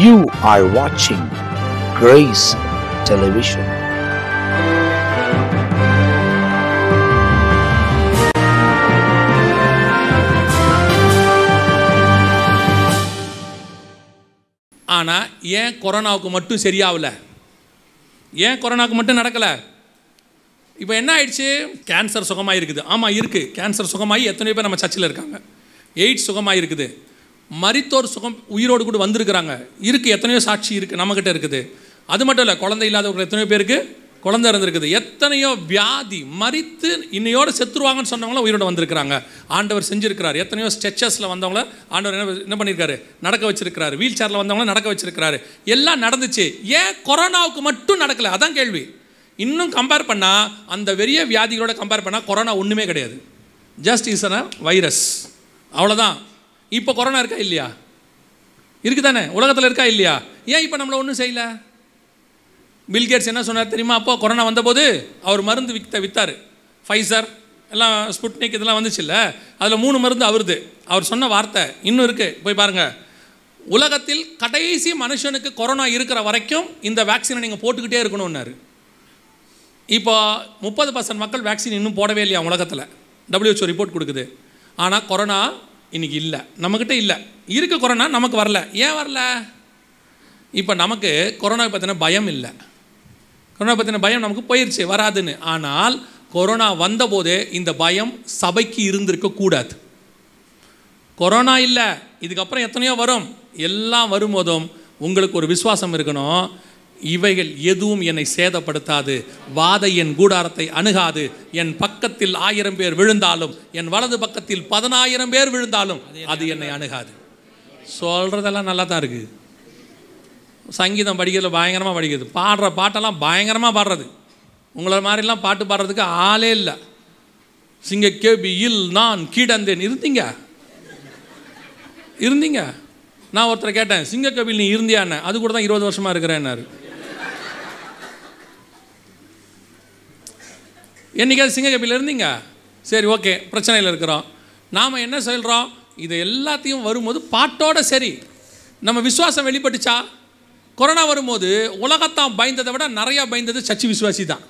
You are watching Grace Television. ஆனால் ஏன் கொரோனாவுக்கு மட்டும் சரியாகல? ஏன் கொரோனாவுக்கு மட்டும் நடக்கலை? இப்போ என்ன ஆயிடுச்சு? கேன்சர் சுகமாக இருக்குது. ஆமாம் இருக்குது, கேன்சர் சுகமாகி எத்தனையோ பேர் நம்ம சர்ச்சில் இருக்காங்க. எய்ட்ஸ் சுகமாக இருக்குது. மரித்தோர் சுகம் உயிரோடு கூட வந்திருக்கிறாங்க. இருக்குது, எத்தனையோ சாட்சி இருக்குது, நம்மக்கிட்ட இருக்குது. அது மட்டும் இல்லை, குழந்தை இல்லாதவங்க எத்தனையோ பேருக்கு குழந்தை இருந்திருக்குது. எத்தனையோ வியாதி மரித்து இன்னையோடு செத்துருவாங்கன்னு சொன்னவங்களும் உயிரோடு வந்திருக்கிறாங்க. ஆண்டவர் செஞ்சுருக்கிறார். எத்தனையோ ஸ்ட்ரெச்சஸில் வந்தவங்கள ஆண்டவர் என்ன பண்ணியிருக்காரு? நடக்க வச்சிருக்கிறாரு. வீல் சேரில் வந்தவங்கள நடக்க வச்சிருக்கிறாரு. எல்லாம் நடந்துச்சு. ஏன் கொரோனாவுக்கு மட்டும் நடக்கலை? அதான் கேள்வி. இன்னும் கம்பேர் பண்ணால், அந்த பெரிய வியாதிகளோட கம்பேர் பண்ணால் கொரோனா ஒன்றுமே கிடையாது. ஜஸ்ட் இஸ் அ வைரஸ், அவ்வளோதான். இப்போ கொரோனா இருக்கா இல்லையா? இருக்குது தானே, உலகத்தில் இருக்கா இல்லையா? ஏன் இப்போ நம்மளை ஒன்றும் செய்யலை? பில்கேட்ஸ் என்ன சொன்னார் தெரியுமா? அப்போ கொரோனா வந்தபோது அவர் மருந்து விற்றார். ஃபைசர் எல்லாம், ஸ்புட்னிக் இதெல்லாம் வந்துச்சு இல்லை, அதில் 3 மருந்து அவருது. அவர் சொன்ன வார்த்தை இன்னும் இருக்குது, போய் பாருங்கள். உலகத்தில் கடைசி மனுஷனுக்கு கொரோனா இருக்கிற வரைக்கும் இந்த வேக்சினை நீங்கள் போட்டுக்கிட்டே இருக்கணும்னாரு. இப்போ 30% மக்கள் வேக்சின் இன்னும் போடவே இல்லையா உலகத்தில், WHO ரிப்போர்ட் கொடுக்குது. ஆனால் கொரோனா இன்றைக்கி இல்லை, நம்மக்கிட்ட இல்லை. இருக்குது கொரோனா, நமக்கு வரல. ஏன் வரல? இப்போ நமக்கு கொரோனா பற்றின பயம் இல்லை. கொரோனா பற்றின பயம் நமக்கு போயிடுச்சு, வராதுன்னு. ஆனால் கொரோனா வந்தபோதே இந்த பயம் சபைக்கு இருந்திருக்கக்கூடாது. கொரோனா இல்லை, இதுக்கப்புறம் எத்தனையோ வரும். எல்லாம் வரும்போதும் உங்களுக்கு ஒரு விசுவாசம் இருக்கணும். இவைகள் எதுவும் என்னை சேதப்படுத்தாது, வாதை என் கூடாரத்தை அணுகாது. என் பக்கத்தில் 1000 பேர் விழுந்தாலும், என் வலது பக்கத்தில் 10,000 பேர் விழுந்தாலும் அது என்னை அணுகாது. சொல்கிறதெல்லாம் நல்லா தான் இருக்குது. சங்கீதம் படிக்கிறதுல பயங்கரமாக படிக்கிறது, பாடுற பாட்டெல்லாம் பயங்கரமாக பாடுறது. உங்களை மாதிரிலாம் பாட்டு பாடுறதுக்கு ஆளே இல்லை. சிங்க கேபியில் நான் கீடந்தேன் இருந்தீங்க. நான் ஒருத்தரை கேட்டேன், சிங்க கபில் நீ இருந்தியான்னு. அது கூட தான் 20 வருஷமாக இருக்கிறேன்னாரு. என்னைக்காவது சிங்க கபில் இருந்தீங்க? சரி, ஓகே, பிரச்சனையில் இருக்கிறோம். நாம் என்ன சொல்கிறோம்? இது எல்லாத்தையும் வரும்போது பாட்டோட சரி. நம்ம விசுவாசம் வெளிப்பட்டுச்சா? கொரோனா வரும்போது உலகத்தான் பயந்ததை விட நிறையா பயந்தது சர்ச்சு விசுவாசி தான்.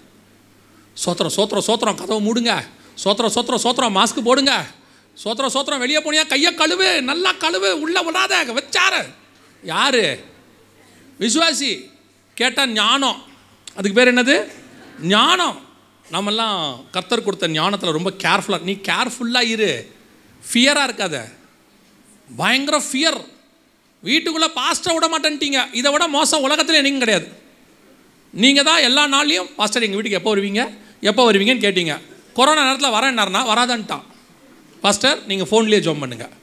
சோத்திரம் சோத்திரம் சோத்திரம், கதவை மூடுங்க. சோத்திரம் சோத்திரம் சோத்திரம், மாஸ்க் போடுங்க. சோத்திரம் சோத்திரம், வெளியே போனியா கையை கழுவு, நல்லா கழுவு, உள்ளே விடாத வச்சாரு. யார்? விசுவாசி. கேட்டால் ஞானம். அதுக்கு பேர் என்னது? ஞானம். நம்மெல்லாம் கர்த்தர் கொடுத்த ஞானத்தில் ரொம்ப கேர்ஃபுல்லாக. நீ கேர்ஃபுல்லாக இரு, ஃபியராக இருக்காத. பயங்கர ஃபியர். வீட்டுக்குள்ளே பாஸ்டரை விட மாட்டேன்ட்டீங்க. இதை விட மோசம் உலகத்தில் நீங்கள் கிடையாது. நீங்கள் தான் எல்லா நாள்லையும் பாஸ்டர் எங்கள் வீட்டுக்கு எப்போ வருவீங்கன்னு கேட்டீங்க. கொரோனா நேரத்தில் வரேன்னாருனா வராதான்ட்டான். பாஸ்டர் நீங்கள் ஃபோன்லேயே ஜோம் பண்ணுங்கள்,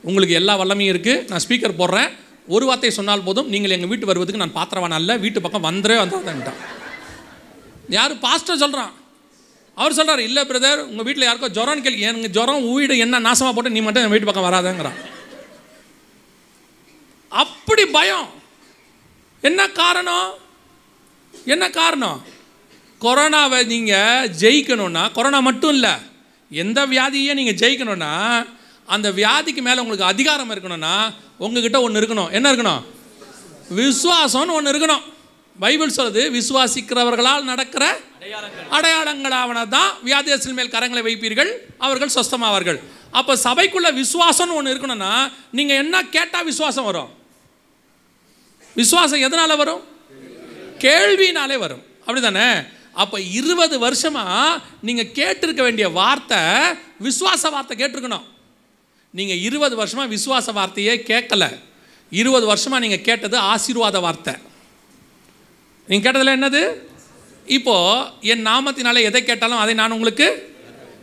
உங்களுக்கு எல்லா வல்லமையும் இருக்குது, நான் ஸ்பீக்கர் போடுறேன், ஒரு வார்த்தை சொன்னால் போதும், நீங்கள் எங்கள் வீட்டு வருவதுக்கு நான் பாத்திரவான அல்ல, வீட்டு பக்கம் வந்துடாதான்ட்டான். யார்? பாஸ்டர் சொல்கிறான். அவர் சொல்கிறார், இல்லை பிரதர், உங்கள் வீட்டில் யாருக்கோ ஜுரம்னு கேள்வி, எனக்கு ஜுரம் வீடு என்ன நாசமாக போட்டு நீ மட்டும் என் வீட்டு பக்கம் வராதேங்கிறான். அப்படி பயம். என்ன காரணம்? கொரோனாவை நீங்கள் ஜெயிக்கணும்னா, கொரோனா மட்டும் இல்லை, எந்த வியாதியை நீங்கள் ஜெயிக்கணும்னா, அந்த வியாதிக்கு மேலே உங்களுக்கு அதிகாரம் இருக்கணும்னா உங்ககிட்ட ஒன்று இருக்கணும். என்ன இருக்கணும்? விசுவாசம்னு ஒன்று இருக்கணும். பைபிள் சொல்லுது, விசுவாசிக்கிறவர்களால் நடக்கிற அடையாளங்களாவன தான் வியாதியஸ்தர்கள் மேல் கரங்களை வைப்பீர்கள், அவர்கள் சொஸ்தமாவார்கள். அப்போ சபைக்குள்ள விசுவாசம்னு ஒன்று இருக்கணும்னா நீங்கள் என்ன கேட்டால் விசுவாசம் வரும்? விசுவாசம் எதனால் வரும்? கேள்வினாலே வரும். அப்படி தானே? அப்போ 20 வருஷமாக நீங்கள் கேட்டிருக்க வேண்டிய வார்த்தை விசுவாச வார்த்தை கேட்டிருக்கணும். நீங்கள் 20 வருஷமாக விசுவாச வார்த்தையே கேட்கலை. 20 வருஷமாக நீங்கள் கேட்டது ஆசீர்வாத வார்த்தை. நீங்கள் கேட்டதில் என்னது? இப்போது என் நாமத்தினாலே எதை கேட்டாலும் அதை நான் உங்களுக்கு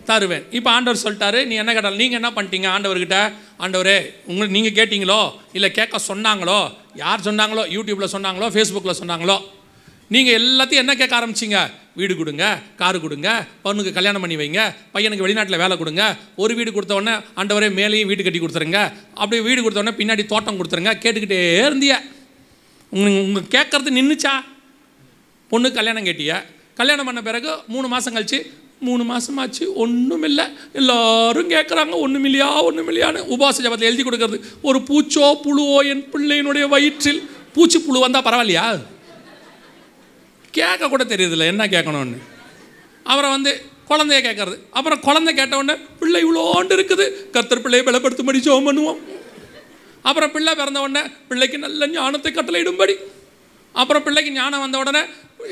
தருவேன். இப்போ ஆண்டவர் சொல்லிட்டாரு, நீ என்ன கேட்டாலும். நீங்கள் என்ன பண்ணிட்டீங்க ஆண்டவர்கிட்ட? ஆண்டவரே, உங்களுக்கு நீங்கள் கேட்டிங்களோ இல்லை கேட்க சொன்னாங்களோ? யார் சொன்னாங்களோ? யூடியூப்பில் சொன்னாங்களோ, ஃபேஸ்புக்கில் சொன்னாங்களோ? நீங்கள் எல்லாத்தையும் என்ன கேட்க ஆரம்பிச்சிங்க? வீடு கொடுங்க, காரு கொடுங்க, பொண்ணுக்கு கல்யாணம் பண்ணி வைங்க, பையனுக்கு வெளிநாட்டில் வேலை கொடுங்க. ஒரு வீடு கொடுத்தவொடனே ஆண்டவரே மேலேயும் வீடு கட்டி கொடுத்துருங்க, அப்படி வீடு கொடுத்தவொடனே பின்னாடி தோட்டம் கொடுத்துருங்க. கேட்டுக்கிட்டே இருந்திய. உங்கள் கேட்குறது நின்றுச்சா? பொண்ணுக்கு கல்யாணம் கேட்டிய, கல்யாணம் பண்ண பிறகு 3 மாதம் கழிச்சு 3 மாதமாச்சு ஒன்றும் இல்லை, எல்லோரும் கேட்குறாங்க ஒன்றும் இல்லையான்னு உபவாச ஜபத்தில் எழுதி கொடுக்கறது. ஒரு பூச்சோ புழுவோ என் பிள்ளையினுடைய வயிற்றில் பூச்சி புழு வந்தால் பரவாயில்லையா? கேட்க கூட தெரியுதில்ல என்ன கேட்கணும்னு. அப்புறம் வந்து குழந்தைய கேட்கறது. அப்புறம் குழந்தை கேட்ட உடனே பிள்ளை இவ்வளோண்டு இருக்குது, கர்த்தர் பிள்ளையை பலப்படுத்தும்படி ஜெபம் பண்ணுவோம். அப்புறம் பிள்ளை பிறந்த உடனே பிள்ளைக்கு நல்ல ஞானத்தை கட்டளையிடும்படி. அப்புறம் பிள்ளைக்கு ஞானம் வந்த உடனே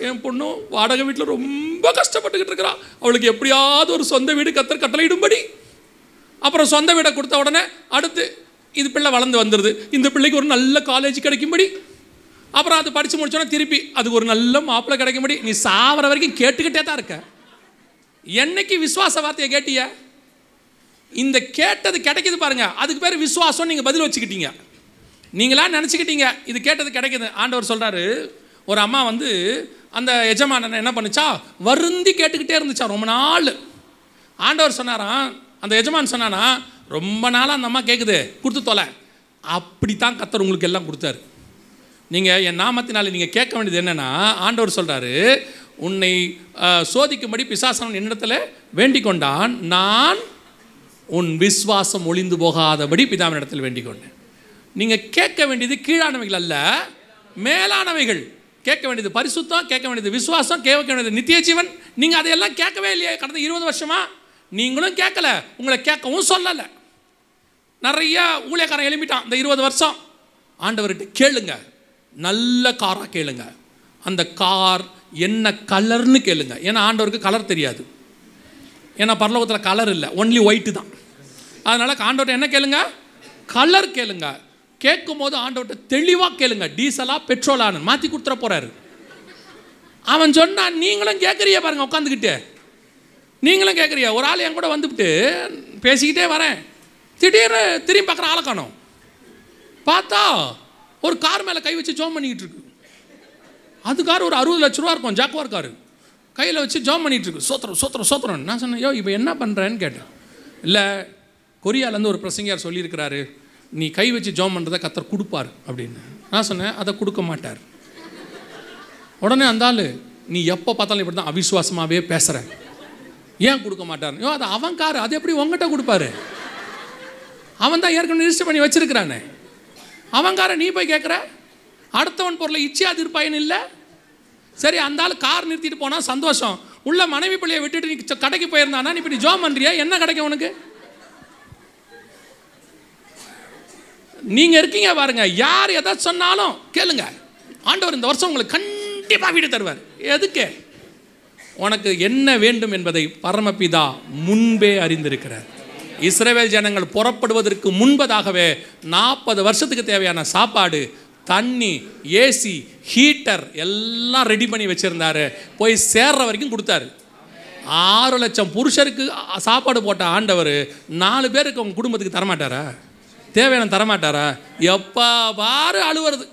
என் பொண்ணு வாடகை வீட்டில் ரொம்ப கஷ்டப்பட்டுக்கிட்டு இருக்கிறா, அவளுக்கு எப்படியாவது ஒரு சொந்த வீடு கர்த்தர் கட்டளையிடும்படி. அப்புறம் சொந்த வீடை கொடுத்த உடனே அடுத்து இது பிள்ளை வளர்ந்து வந்துடுது, இந்த பிள்ளைக்கு ஒரு நல்ல காலேஜ் கிடைக்கும்படி. அப்புறம் அது படித்து முடிச்சோன்னா திருப்பி அதுக்கு ஒரு நல்ல மாப்பிள்ளை கிடைக்கும்படி. நீ சாவர வரைக்கும் கேட்டுக்கிட்டே தான் இருக்க. என்னைக்கு விசுவாச வார்த்தையை கேட்டிய? இந்த கேட்டது கிடைக்கிது பாருங்க, அதுக்கு பேர் விசுவாசம். நீங்கள் பதில் வச்சுக்கிட்டீங்க, நீங்களா நினச்சிக்கிட்டீங்க இது கேட்டது கிடைக்கிது. ஆண்டவர் சொல்கிறாரு, ஒரு அம்மா வந்து அந்த எஜமானனை என்ன பண்ணுச்சா, வருந்தி கேட்டுக்கிட்டே இருந்துச்சா ரொம்ப நாள். ஆண்டவர் சொன்னாராம், அந்த எஜமான் சொன்னானா, ரொம்ப நாளாக அந்த அம்மா கேட்குது, கொடுத்து தொலை. அப்படி தான் கர்த்தர் உங்களுக்கு எல்லாம் கொடுத்தாரு. நீங்கள் என் நாமத்தினால நீங்கள் கேட்க வேண்டியது என்னென்னா, ஆண்டவர் சொல்கிறாரு, உன்னை சோதிக்கும்படி பிசாசன் என்னிடத்தில் வேண்டிக் கொண்டான், நான் உன் விசுவாசம் ஒளிந்து போகாதபடி பிதாவின் இடத்தில் வேண்டிக் கொண்டேன். நீங்கள் கேட்க வேண்டியது கீழானவைகள் அல்ல, மேலானவைகள். கேட்க வேண்டியது பரிசுத்தம், கேட்க வேண்டியது விசுவாசம், கேட்க வேண்டியது நித்திய ஜீவன். நீங்கள் அதையெல்லாம் கேட்கவே இல்லையே கடந்த 20 வருஷமாக. நீங்களும் கேட்கல, உங்களை கேட்கவும் சொல்லலை. நிறைய ஊழியக்காரன் எழுப்பிட்டான் இந்த 20 வருஷம். ஆண்டவர்கிட்ட கேளுங்க, நல்ல காராக கேளுங்க. அந்த கார் என்ன கலர்னு கேளுங்க. ஏன்னா ஆண்டவருக்கு கலர் தெரியாது. ஏன்னா பரலோகத்தில் கலர் இல்லை, ஒன்லி ஒயிட்டு தான். அதனால் ஆண்டவர்கிட்ட என்ன கேளுங்க, கலர் கேளுங்க. கேட்கும் போது ஆண்டவர்கிட்ட தெளிவாக கேளுங்க. டீசலா பெட்ரோலான்னு மாற்றி கொடுத்துட போகிறாரு. அவன் சொன்னான், நீங்களும் கேட்குறிய பாருங்க, உட்காந்துக்கிட்டு நீங்களும் கேட்குறிய. ஒரு ஆள் என் கூட வந்துவிட்டு பேசிக்கிட்டே வரேன், திடீர்னு திரும்பி பார்க்குற ஆளை காணோம். பார்த்தா ஒரு கார் மேலே கை வச்சு ஜோம் பண்ணிக்கிட்டு இருக்கு. அது கார் ஒரு 60 லட்ச ரூபா இருக்கும், ஜாக்குவார் காரு. கையில் வச்சு ஜோம் பண்ணிகிட்டு இருக்கு, சோத்திரம் சோத்திரம் சோத்திரம். நான் சொன்னேன், யோ இப்போ என்ன பண்ணுறேன்னு கேட்டேன். இல்லை, கொரியாலேருந்து ஒரு பிரசங்கியார் சொல்லியிருக்கிறாரு, நீ கை வச்சு ஜோம் பண்ணுறதை கர்த்தர் கொடுப்பார் அப்படின்னு. நான் சொன்னேன், அதை கொடுக்க மாட்டார். உடனே அந்த ஆள், நீ எப்போ பார்த்தாலும் இப்படி தான் அவிசுவாசமாகவே பேசுகிற, ஏன் கொடுக்க மாட்டார்? யோ அது அவன் காரு, அது எப்படி உங்ககிட்ட கொடுப்பாரு? அவன் தான் ஏற்கனவே ரிஜிஸ்டர் பண்ணி வச்சிருக்கிறானே. அவன் காரை நீ போய் கேட்குற? அடுத்தவன் பொருளை இச்சையாது இருப்பாயின்னு இல்லை. சரி, அந்த ஆள் கார் நிறுத்திட்டு போனால் சந்தோஷம். உள்ள மனைவி பிள்ளையை விட்டுட்டு நீ கடைக்கு போயிருந்தானா, நீ இப்போ நீ ஜோம் பண்ணுறியா, என்ன கிடைக்கும் உனக்கு? நீங்கள் இருக்கீங்க பாருங்க, யார் எதை சொன்னாலும் கேளுங்க. ஆண்டவர் இந்த வருஷம் உங்களுக்கு கண்டிப்பாக வீடு தருவார். எதுக்கு? உனக்கு என்ன வேண்டும் என்பதை பரமபிதா முன்பே அறிந்திருக்கிறார். இஸ்ரவேல் ஜனங்கள் புறப்படுவதற்கு முன்பதாகவே 40 வருஷத்துக்கு தேவையான சாப்பாடு, தண்ணி, ஏசி, ஹீட்டர் எல்லாம் ரெடி பண்ணி வச்சுருந்தாரு. போய் சேர்ற வரைக்கும் கொடுத்தாரு. 6 லட்சம் புருஷருக்கு சாப்பாடு போட்ட ஆண்டவர் 4 பேருக்கு அவங்க குடும்பத்துக்கு தரமாட்டாரா? தேவையான தரமாட்டாரா? எப்போ பாரு அழுவுறது.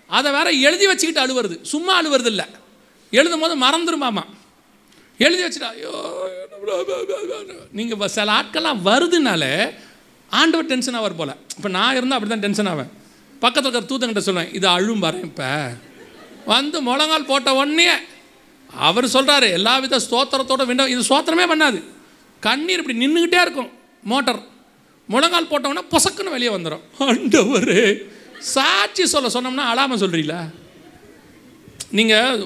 அதை வேற எழுதி வச்சுக்கிட்டு அழுவுறது. சும்மா அழுவுறது இல்லை, எழுதும் போது மறந்துருமாமா. எழுதி வச்சுட்டா, ஐயோ நீங்கள் சில ஆட்கள்லாம் வருதுனால ஆண்டவர் டென்ஷன் ஆவார் போல். இப்போ நான் இருந்தால் அப்படி தான் டென்ஷன் ஆவேன். பக்கத்தில் இருக்கிற தூதங்கிட்ட சொல்லுவேன், இது அழும் வரேன். இப்போ வந்து முழங்கால் போட்ட உடனே அவர் சொல்கிறாரு, எல்லா வித ஸ்தோத்திரத்தோட இது ஸ்தோத்திரமே பண்ணாது. கண்ணீர் இப்படி நின்றுக்கிட்டே இருக்கும். மோட்டர் முழங்கால் போட்டோன்னா பொசக்குன்னு வெளியே வந்துடும். ஆண்டவர் சாட்சி சொன்னோம்னா அழாமல் சொல்கிறீங்களா? நீங்கள்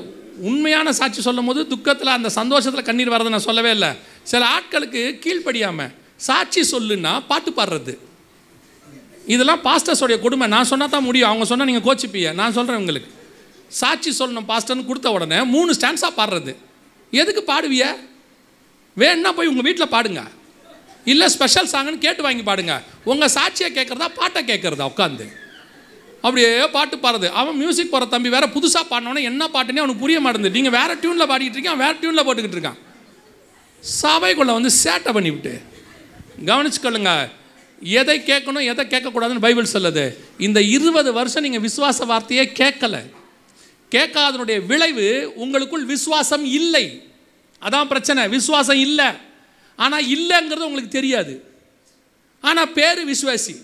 உண்மையான சாட்சி சொல்லும் போது துக்கத்தில் அந்த சந்தோஷத்தில் கண்ணீர் வர்றது நான் சொல்லவே இல்லை. சில ஆட்களுக்கு கீழ்ப்படியாமல் சாட்சி சொல்லுன்னா பாட்டு பாடுறது, இதெல்லாம் பாஸ்டர்ஸோடைய கொடுமை. நான் சொன்னால் தான் முடியும், அவங்க சொன்னால் நீங்கள் கோச்சிப்பீங்க. நான் சொல்கிறேன் உங்களுக்கு, சாட்சி சொல்லணும் பாஸ்டர்னு கொடுத்த உடனே 3 ஸ்டான்ஸாக பாடுறது. எதுக்கு பாடுவிய? வேணுன்னா போய் உங்கள் வீட்டில் பாடுங்க, இல்லை ஸ்பெஷல் சாங்குன்னு கேட்டு வாங்கி பாடுங்க. உங்கள் சாட்சியை கேட்குறதா பாட்டை கேட்குறதா உட்காந்து அப்படியே பாட்டு பாடுறது. அவன் மியூசிக் போகிற தம்பி வேறு புதுசாக பாடினோன்னே என்ன பாட்டுன்னே அவனுக்கு புரிய மாட்டேங்குது. நீங்கள் வேறு டியூனில் பாடிக்கிட்டு இருக்கீங்க, வேறு டியூனில் போட்டுக்கிட்டு இருக்கான். சபைக்குள்ளே வந்து சேட்டை பண்ணிவிட்டு கவனிச்சுக்கொள்ளுங்க. எதை கேட்கணும் எதை கேட்கக்கூடாதுன்னு பைபிள் சொல்லுது. இந்த 20 வருஷம் நீங்கள் விசுவாச வார்த்தையே கேட்கலை. கேட்காதனுடைய விளைவு உங்களுக்குள் விசுவாசம் இல்லை. அதான் பிரச்சனை. விசுவாசம் இல்லை, ஆனால் இல்லைங்கிறது உங்களுக்கு தெரியாது. ஆனால் பேர் விசுவாசி.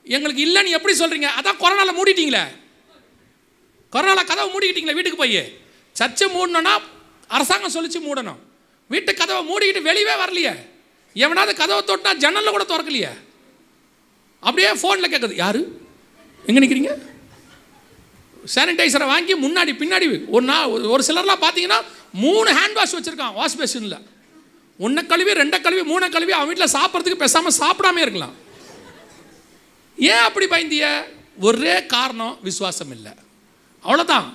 எங்களுக்கு இல்லைன்னு எப்படி சொல்கிறீங்க? அதான் கொரோனாவில் மூடிட்டீங்களே. கொரோனாவில் கதவை மூடிக்கிட்டீங்களே. வீட்டுக்கு போய் சர்ச்சை மூடணும்னா அரசாங்கம் சொல்லிச்சு மூடணும். வீட்டு கதவை மூடிக்கிட்டு வெளியே வரலையே. எவனாவது கதவை தொட்டா ஜன்னலில் கூட திறக்கலையே. அப்படியே ஃபோனில் கேட்குது, யார் எங்கே நிற்கிறீங்க? சானிடைசரை வாங்கி முன்னாடி பின்னாடி ஒரு சிலர்லாம் பார்த்தீங்கன்னா 3 ஹேண்ட் வாஷ் வச்சுருக்கான் வாஷ் பேஷனில். 1 கழுவி 2 கழுவி 3 கழுவி அவன் வீட்டில் சாப்பிட்றதுக்கு பேசாமல் சாப்பிடாமே இருக்கலாம். ஏன் அப்படி பயந்திய? ஒரே காரணம், விசுவாசம் இல்லை, அவ்வளோதான்.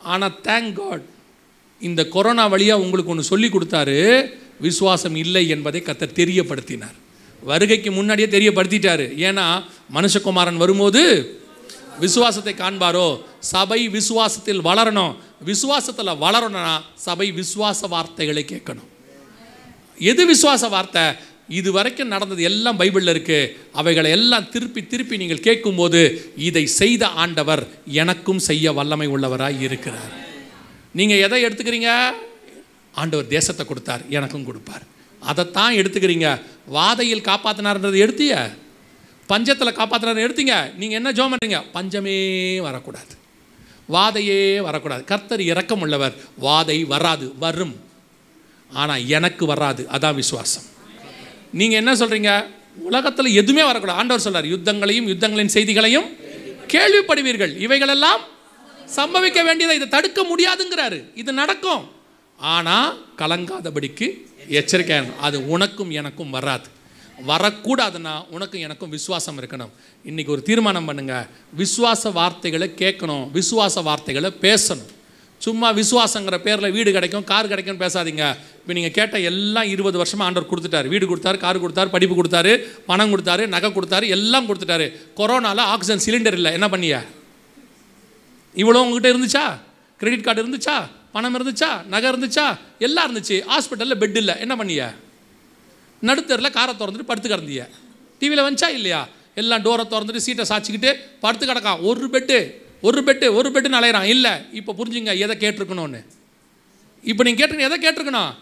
ஆனால் தேங்க் காட், இந்த கொரோனா வழியாக உங்களுக்கு ஒன்று சொல்லி கொடுத்தாரு, விசுவாசம் இல்லை என்பதை கர்த்தர் தெரியப்படுத்தினார். வருகைக்கு முன்னாடியே தெரியப்படுத்திட்டாரு. ஏன்னா மனுஷகுமாரன் வரும்போது விசுவாசத்தை காண்பாரோ. சபை விசுவாசத்தில் வளரணும். விசுவாசத்தில் வளரணும்னா சபை விசுவாச வார்த்தைகளை கேட்கணும். எது விசுவாச வார்த்தை? இது வரைக்கும் நடந்தது எல்லாம் பைபிளில் இருக்குது. அவைகளை எல்லாம் திருப்பி திருப்பி நீங்கள் கேட்கும்போது, இதை செய்த ஆண்டவர் எனக்கும் செய்ய வல்லமை உள்ளவராய் இருக்கிறார். நீங்கள் எதை எடுத்துக்கிறீங்க? ஆண்டவர் தேசத்தை கொடுத்தார், எனக்கும் கொடுப்பார். அதைத்தான் எடுத்துக்கிறீங்க. வாதையில் காப்பாற்றினார்ன்றது எடுத்திய, பஞ்சத்தில் காப்பாற்றினார் எடுத்தீங்க. நீங்கள் என்ன ஜெபம் பண்ணுறீங்க? பஞ்சமே வரக்கூடாது, வாதையே வரக்கூடாது. கர்த்தர் இரக்கம் உள்ளவர். வாதை வராது, வரும், ஆனால் எனக்கு வராது. அதான் விசுவாசம். நீங்கள் என்ன சொல்கிறீங்க? உலகத்தில் எதுவுமே வரக்கூடாது. ஆண்டவர் சொல்கிறார், யுத்தங்களையும் யுத்தங்களின் செய்திகளையும் கேள்விப்படுவீர்கள், இவைகளெல்லாம் சம்பவிக்க வேண்டியதை இதை தடுக்க முடியாதுங்கிறாரு. இது நடக்கும், ஆனால் கலங்காதபடிக்கு எச்சரிக்கை. அது உனக்கும் எனக்கும் வராது. வரக்கூடாதுன்னா உனக்கும் எனக்கும் விசுவாசம் இருக்கணும். இன்றைக்கி ஒரு தீர்மானம் பண்ணுங்கள், விசுவாச வார்த்தைகளை கேட்கணும், விசுவாச வார்த்தைகளை பேசணும். சும்மா விசுவாசங்கிற பேரில் வீடு கிடைக்கும் கார் கிடைக்கும்னு பேசாதீங்க. இப்போ நீங்கள் கேட்ட எல்லாம் 20 வருஷமாக ஆண்டவர் கொடுத்துட்டார். வீடு கொடுத்தாரு, கார் கொடுத்தாரு, படிப்பு கொடுத்தாரு, பணம் கொடுத்தாரு, நகை கொடுத்தாரு, எல்லாம் கொடுத்துட்டாரு. கொரோனாவில் ஆக்சிஜன் சிலிண்டர் இல்லை, என்ன பண்ணிய? இவ்வளோ உங்ககிட்ட இருந்துச்சா? கிரெடிட் கார்டு இருந்துச்சா? பணம் இருந்துச்சா? நகை இருந்துச்சா? எல்லாம் இருந்துச்சு. ஹாஸ்பிட்டலில் பெட் இல்லை, என்ன பண்ணிய? நடுத்தரில் காரை திறந்துட்டு படுத்து கிடந்திய. டிவியில் வந்துச்சா இல்லையா? எல்லாம் டோரை திறந்துட்டு சீட்டை சாய்ச்சிக்கிட்டு படுத்து கிடக்கான். ஒரு பெட்டுன்னு அலையிறான். இல்லை, இப்போ புரிஞ்சுங்க எதை கேட்டிருக்கணும்னு. இப்போ நீங்கள் கேட்டிருக்கணும், எதை கேட்டிருக்கணும்?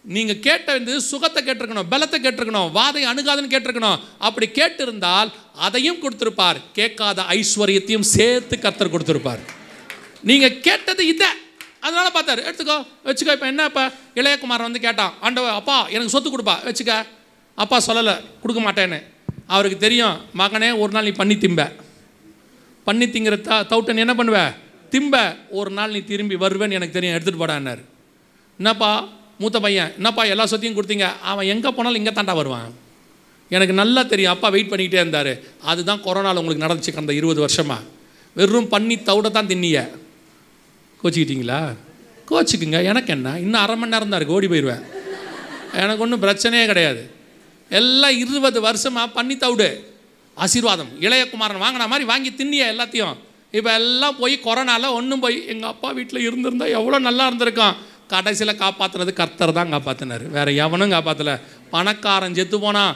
நீங்கள் கேட்ட சுகத்தை கேட்டிருக்கணும், பலத்தை கேட்டிருக்கணும், வாதை அணுகாதுன்னு கேட்டிருக்கணும். அப்படி கேட்டிருந்தால் அதையும் கொடுத்துருப்பார். கேட்காத ஐஸ்வர்யத்தையும் சேர்த்து கர்த்தர் கொடுத்துருப்பார். நீங்கள் கேட்டது இதை, அதனால பார்த்தாரு, எடுத்துக்கோ வச்சுக்கோ. இப்போ என்ன, இப்போ இளையகுமாரன் வந்து கேட்டான், ஆண்டவா அப்பா எனக்கு சொத்து கொடுப்பா, வச்சுக்க. அப்பா சொல்லலை, கொடுக்க மாட்டேன்னு. அவருக்கு தெரியும், மகனே ஒரு நாள் நீ பண்ணி திங்கிற தவுட்டன் என்ன பண்ணுவேன்? திம்ப. ஒரு நாள் நீ திரும்பி வருவேன்னு எனக்கு தெரியும், எடுத்துகிட்டு போடான்னாரு. என்னப்பா மூத்த பையன், என்னப்பா எல்லா சொத்தையும் கொடுத்தீங்க? அவன் எங்கே போனாலும் இங்கே தாண்டா வருவான், எனக்கு நல்லா தெரியும். அப்பா வெயிட் பண்ணிக்கிட்டே இருந்தார். அதுதான் கொரோனாவில் உங்களுக்கு நடந்துச்சு கடந்த 20 வருஷமாக. வெறும் பண்ணி தவிட தான் தின்னிய. கோச்சிக்கிட்டீங்களா? கோச்சிக்குங்க, எனக்கு என்ன, இன்னும் அரை மணி நேரம் தான் இருக்குது, ஓடி போயிடுவேன். எனக்கு ஒன்றும் பிரச்சனையே கிடையாது. எல்லாம் 20 வருஷமாக பண்ணி தவிடு ஆசீர்வாதம். இளையகுமாரன் வாங்கின மாதிரி வாங்கி தின்னிய எல்லாத்தையும். இப்போ எல்லாம் போய் கொரோனாவில் ஒன்றும் போய் எங்கள் அப்பா வீட்டில் இருந்திருந்தா எவ்வளோ நல்லா இருந்திருக்கான். கடைசியில் காப்பாற்றுனது கர்த்தர் தான் காப்பாற்றினார், வேறு எவனும் காப்பாற்றலை. பணக்காரன் செத்து போனால்,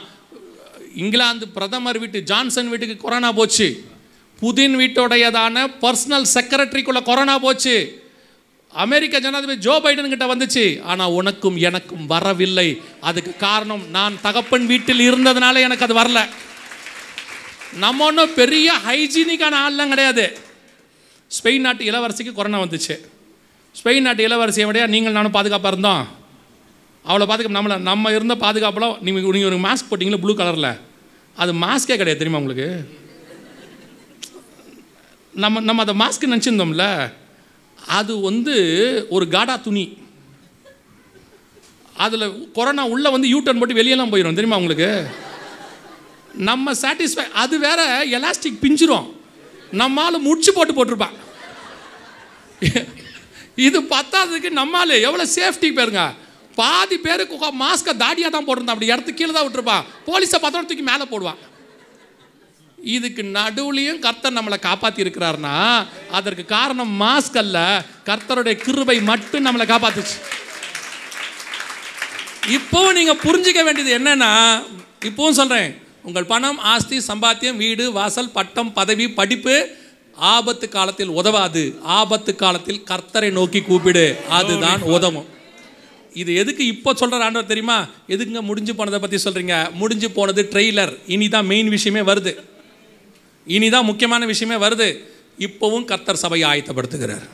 இங்கிலாந்து பிரதமர் வீட்டு ஜான்சன் வீட்டுக்கு கொரோனா போச்சு, புதின் வீட்டோடையதான பர்சனல் செக்ரட்டரிக்குள்ளே கொரோனா போச்சு, அமெரிக்க ஜனாதிபதி ஜோ பைடன் கிட்ட வந்துச்சு. ஆனால் உனக்கும் எனக்கும் வரவில்லை. அதுக்கு காரணம், நான் தகப்பன் வீட்டில் இருந்ததுனால எனக்கு அது வரல. நம்ம ஒன்றும் பெரிய ஹைஜீனிக்கான ஆள்லாம் கிடையாது. ஸ்பெயின் நாட்டு இளவரசிக்கு கொரோனா வந்துச்சு. ஸ்பெயின் நாட்டு இளவரசியை விட நீங்கள் நானும் பாதுகாப்பாக இருந்தோம். அவ்வளோ பாதுகாப்பு நம்ம இருந்த பாதுகாப்பில் நீங்கள் ஒரு மாஸ்க் போட்டிங்களா ப்ளூ கலரில், அது மாஸ்கே கிடையாது தெரியுமா உங்களுக்கு? நம்ம அதை மாஸ்க்கு நினச்சிருந்தோம்ல, அது ஒரு காடா துணி. அதில் கொரோனா உள்ளே யூட்டர்ன் போட்டு வெளியெல்லாம் போயிடும் தெரியுமா உங்களுக்கு? நம்ம சாட்டிஸ்ஃபை. அது வேற எலாஸ்டிக் பிஞ்சிரும், நம்மால் முடிச்சு போட்டிருப்பான். இது பத்தாததுக்கு நம்மால் எவ்வளோ சேஃப்டி பேருங்க. பாதி பேருக்கு மாஸ்கை தாடியாக தான் போட்டிருந்தான், அப்படி இடத்துக்கு கீழே தான் விட்டுருப்பான். போலீஸை பார்த்தா தூக்கி மேலே போடுவான். இதுக்கு நடுவுலையும் கர்த்தர் நம்மளை காப்பாற்றி இருக்கிறார்னா அதற்கு காரணம் மாஸ்க் அல்ல, கர்த்தருடைய கிருபை மட்டும் நம்மளை காப்பாத்துச்சு. இப்போவும் நீங்கள் புரிஞ்சிக்க வேண்டியது என்னன்னா, இப்போவும் சொல்கிறேன், உங்கள் பணம், ஆஸ்தி, சம்பாத்தியம், வீடு, வாசல், பட்டம், பதவி, படிப்பு ஆபத்து காலத்தில் உதவாது. ஆபத்து காலத்தில் கர்த்தரை நோக்கி கூப்பிடு, அதுதான் உதவும். இது எதுக்கு இப்போ சொல்கிற ஆண்டவர் தெரியுமா? எதுக்குங்க முடிஞ்சு போனதை பற்றி சொல்கிறீங்க? முடிஞ்சு போனது ட்ரெய்லர், இனிதான் மெயின் விஷயமே வருது, இனிதான் முக்கியமான விஷயமே வருது. இப்போவும் கர்த்தர் சபையை ஆயத்தப்படுத்துகிறார்.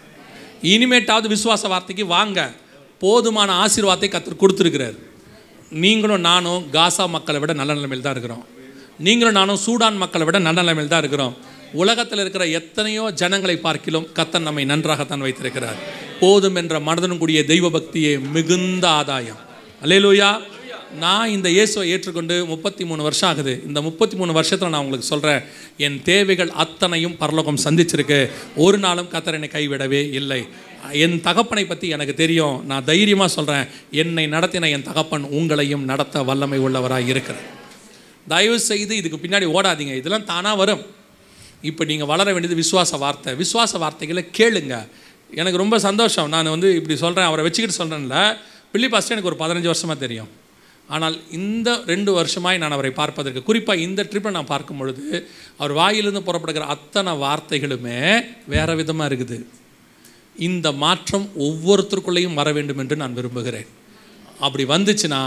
இனிமேட்டாவது விசுவாச வார்த்தைக்கு வாங்க. போதுமான ஆசீர்வாதத்தை கர்த்தர் கொடுத்துருக்கிறார். நீங்களும் நானும் காசா மக்களை விட நல்ல நிலைமையில் தான் இருக்கிறோம். நீங்களும் நானும் சூடான் மக்களை விட நல்ல நிலைமையில் தான் இருக்கிறோம். உலகத்தில் இருக்கிற எத்தனையோ ஜனங்களை பார்க்கிலும் கர்த்தர் நம்மை நன்றாகத்தான் வைத்திருக்கிறார். போதும் என்ற மனதுடன் கூடிய தெய்வ பக்தியே மிகுந்த ஆதாயம். அல்லேலூயா. நான் இந்த இயேசுவை ஏற்றுக்கொண்டு 33 வருஷம் ஆகுது. இந்த 33 வருஷத்தில் நான் உங்களுக்கு சொல்கிறேன், என் தேவைகள் அத்தனையும் பரலோகம் சந்திச்சிருக்கு. ஒரு நாளும் கர்த்தர் என்னை கைவிடவே இல்லை. என் தகப்பனை பற்றி எனக்கு தெரியும். நான் தைரியமாக சொல்கிறேன், என்னை நடத்தின என் தகப்பன் உங்களையும் நடத்த வல்லமை உள்ளவராக இருக்கிறார். தயவு செய்து இதுக்கு பின்னாடி ஓடாதீங்க. இதெல்லாம் தானாக வரும். இப்போ நீங்கள் வளர வேண்டியது விசுவாச வார்த்தை. விசுவாச வார்த்தைகளை கேளுங்க. எனக்கு ரொம்ப சந்தோஷம். நான் இப்படி சொல்கிறேன், அவரை வச்சுக்கிட்டு சொல்கிறேன்ல. பில்லி பாஸ்டர் எனக்கு ஒரு 15 வருஷமாக தெரியும். ஆனால் இந்த 2 வருஷமாய் நான் அவரை பார்ப்பதற்கு, குறிப்பாக இந்த ட்ரிப்பை நான் பார்க்கும் பொழுது, அவர் வாயிலிருந்து புறப்படுகிற அத்தனை வார்த்தைகளுமே வேறு விதமாக இருக்குது. இந்த மாற்றம் ஒவ்வொருத்தருக்குள்ளேயும் வர வேண்டும் என்று நான் விரும்புகிறேன். அப்படி வந்துச்சுன்னா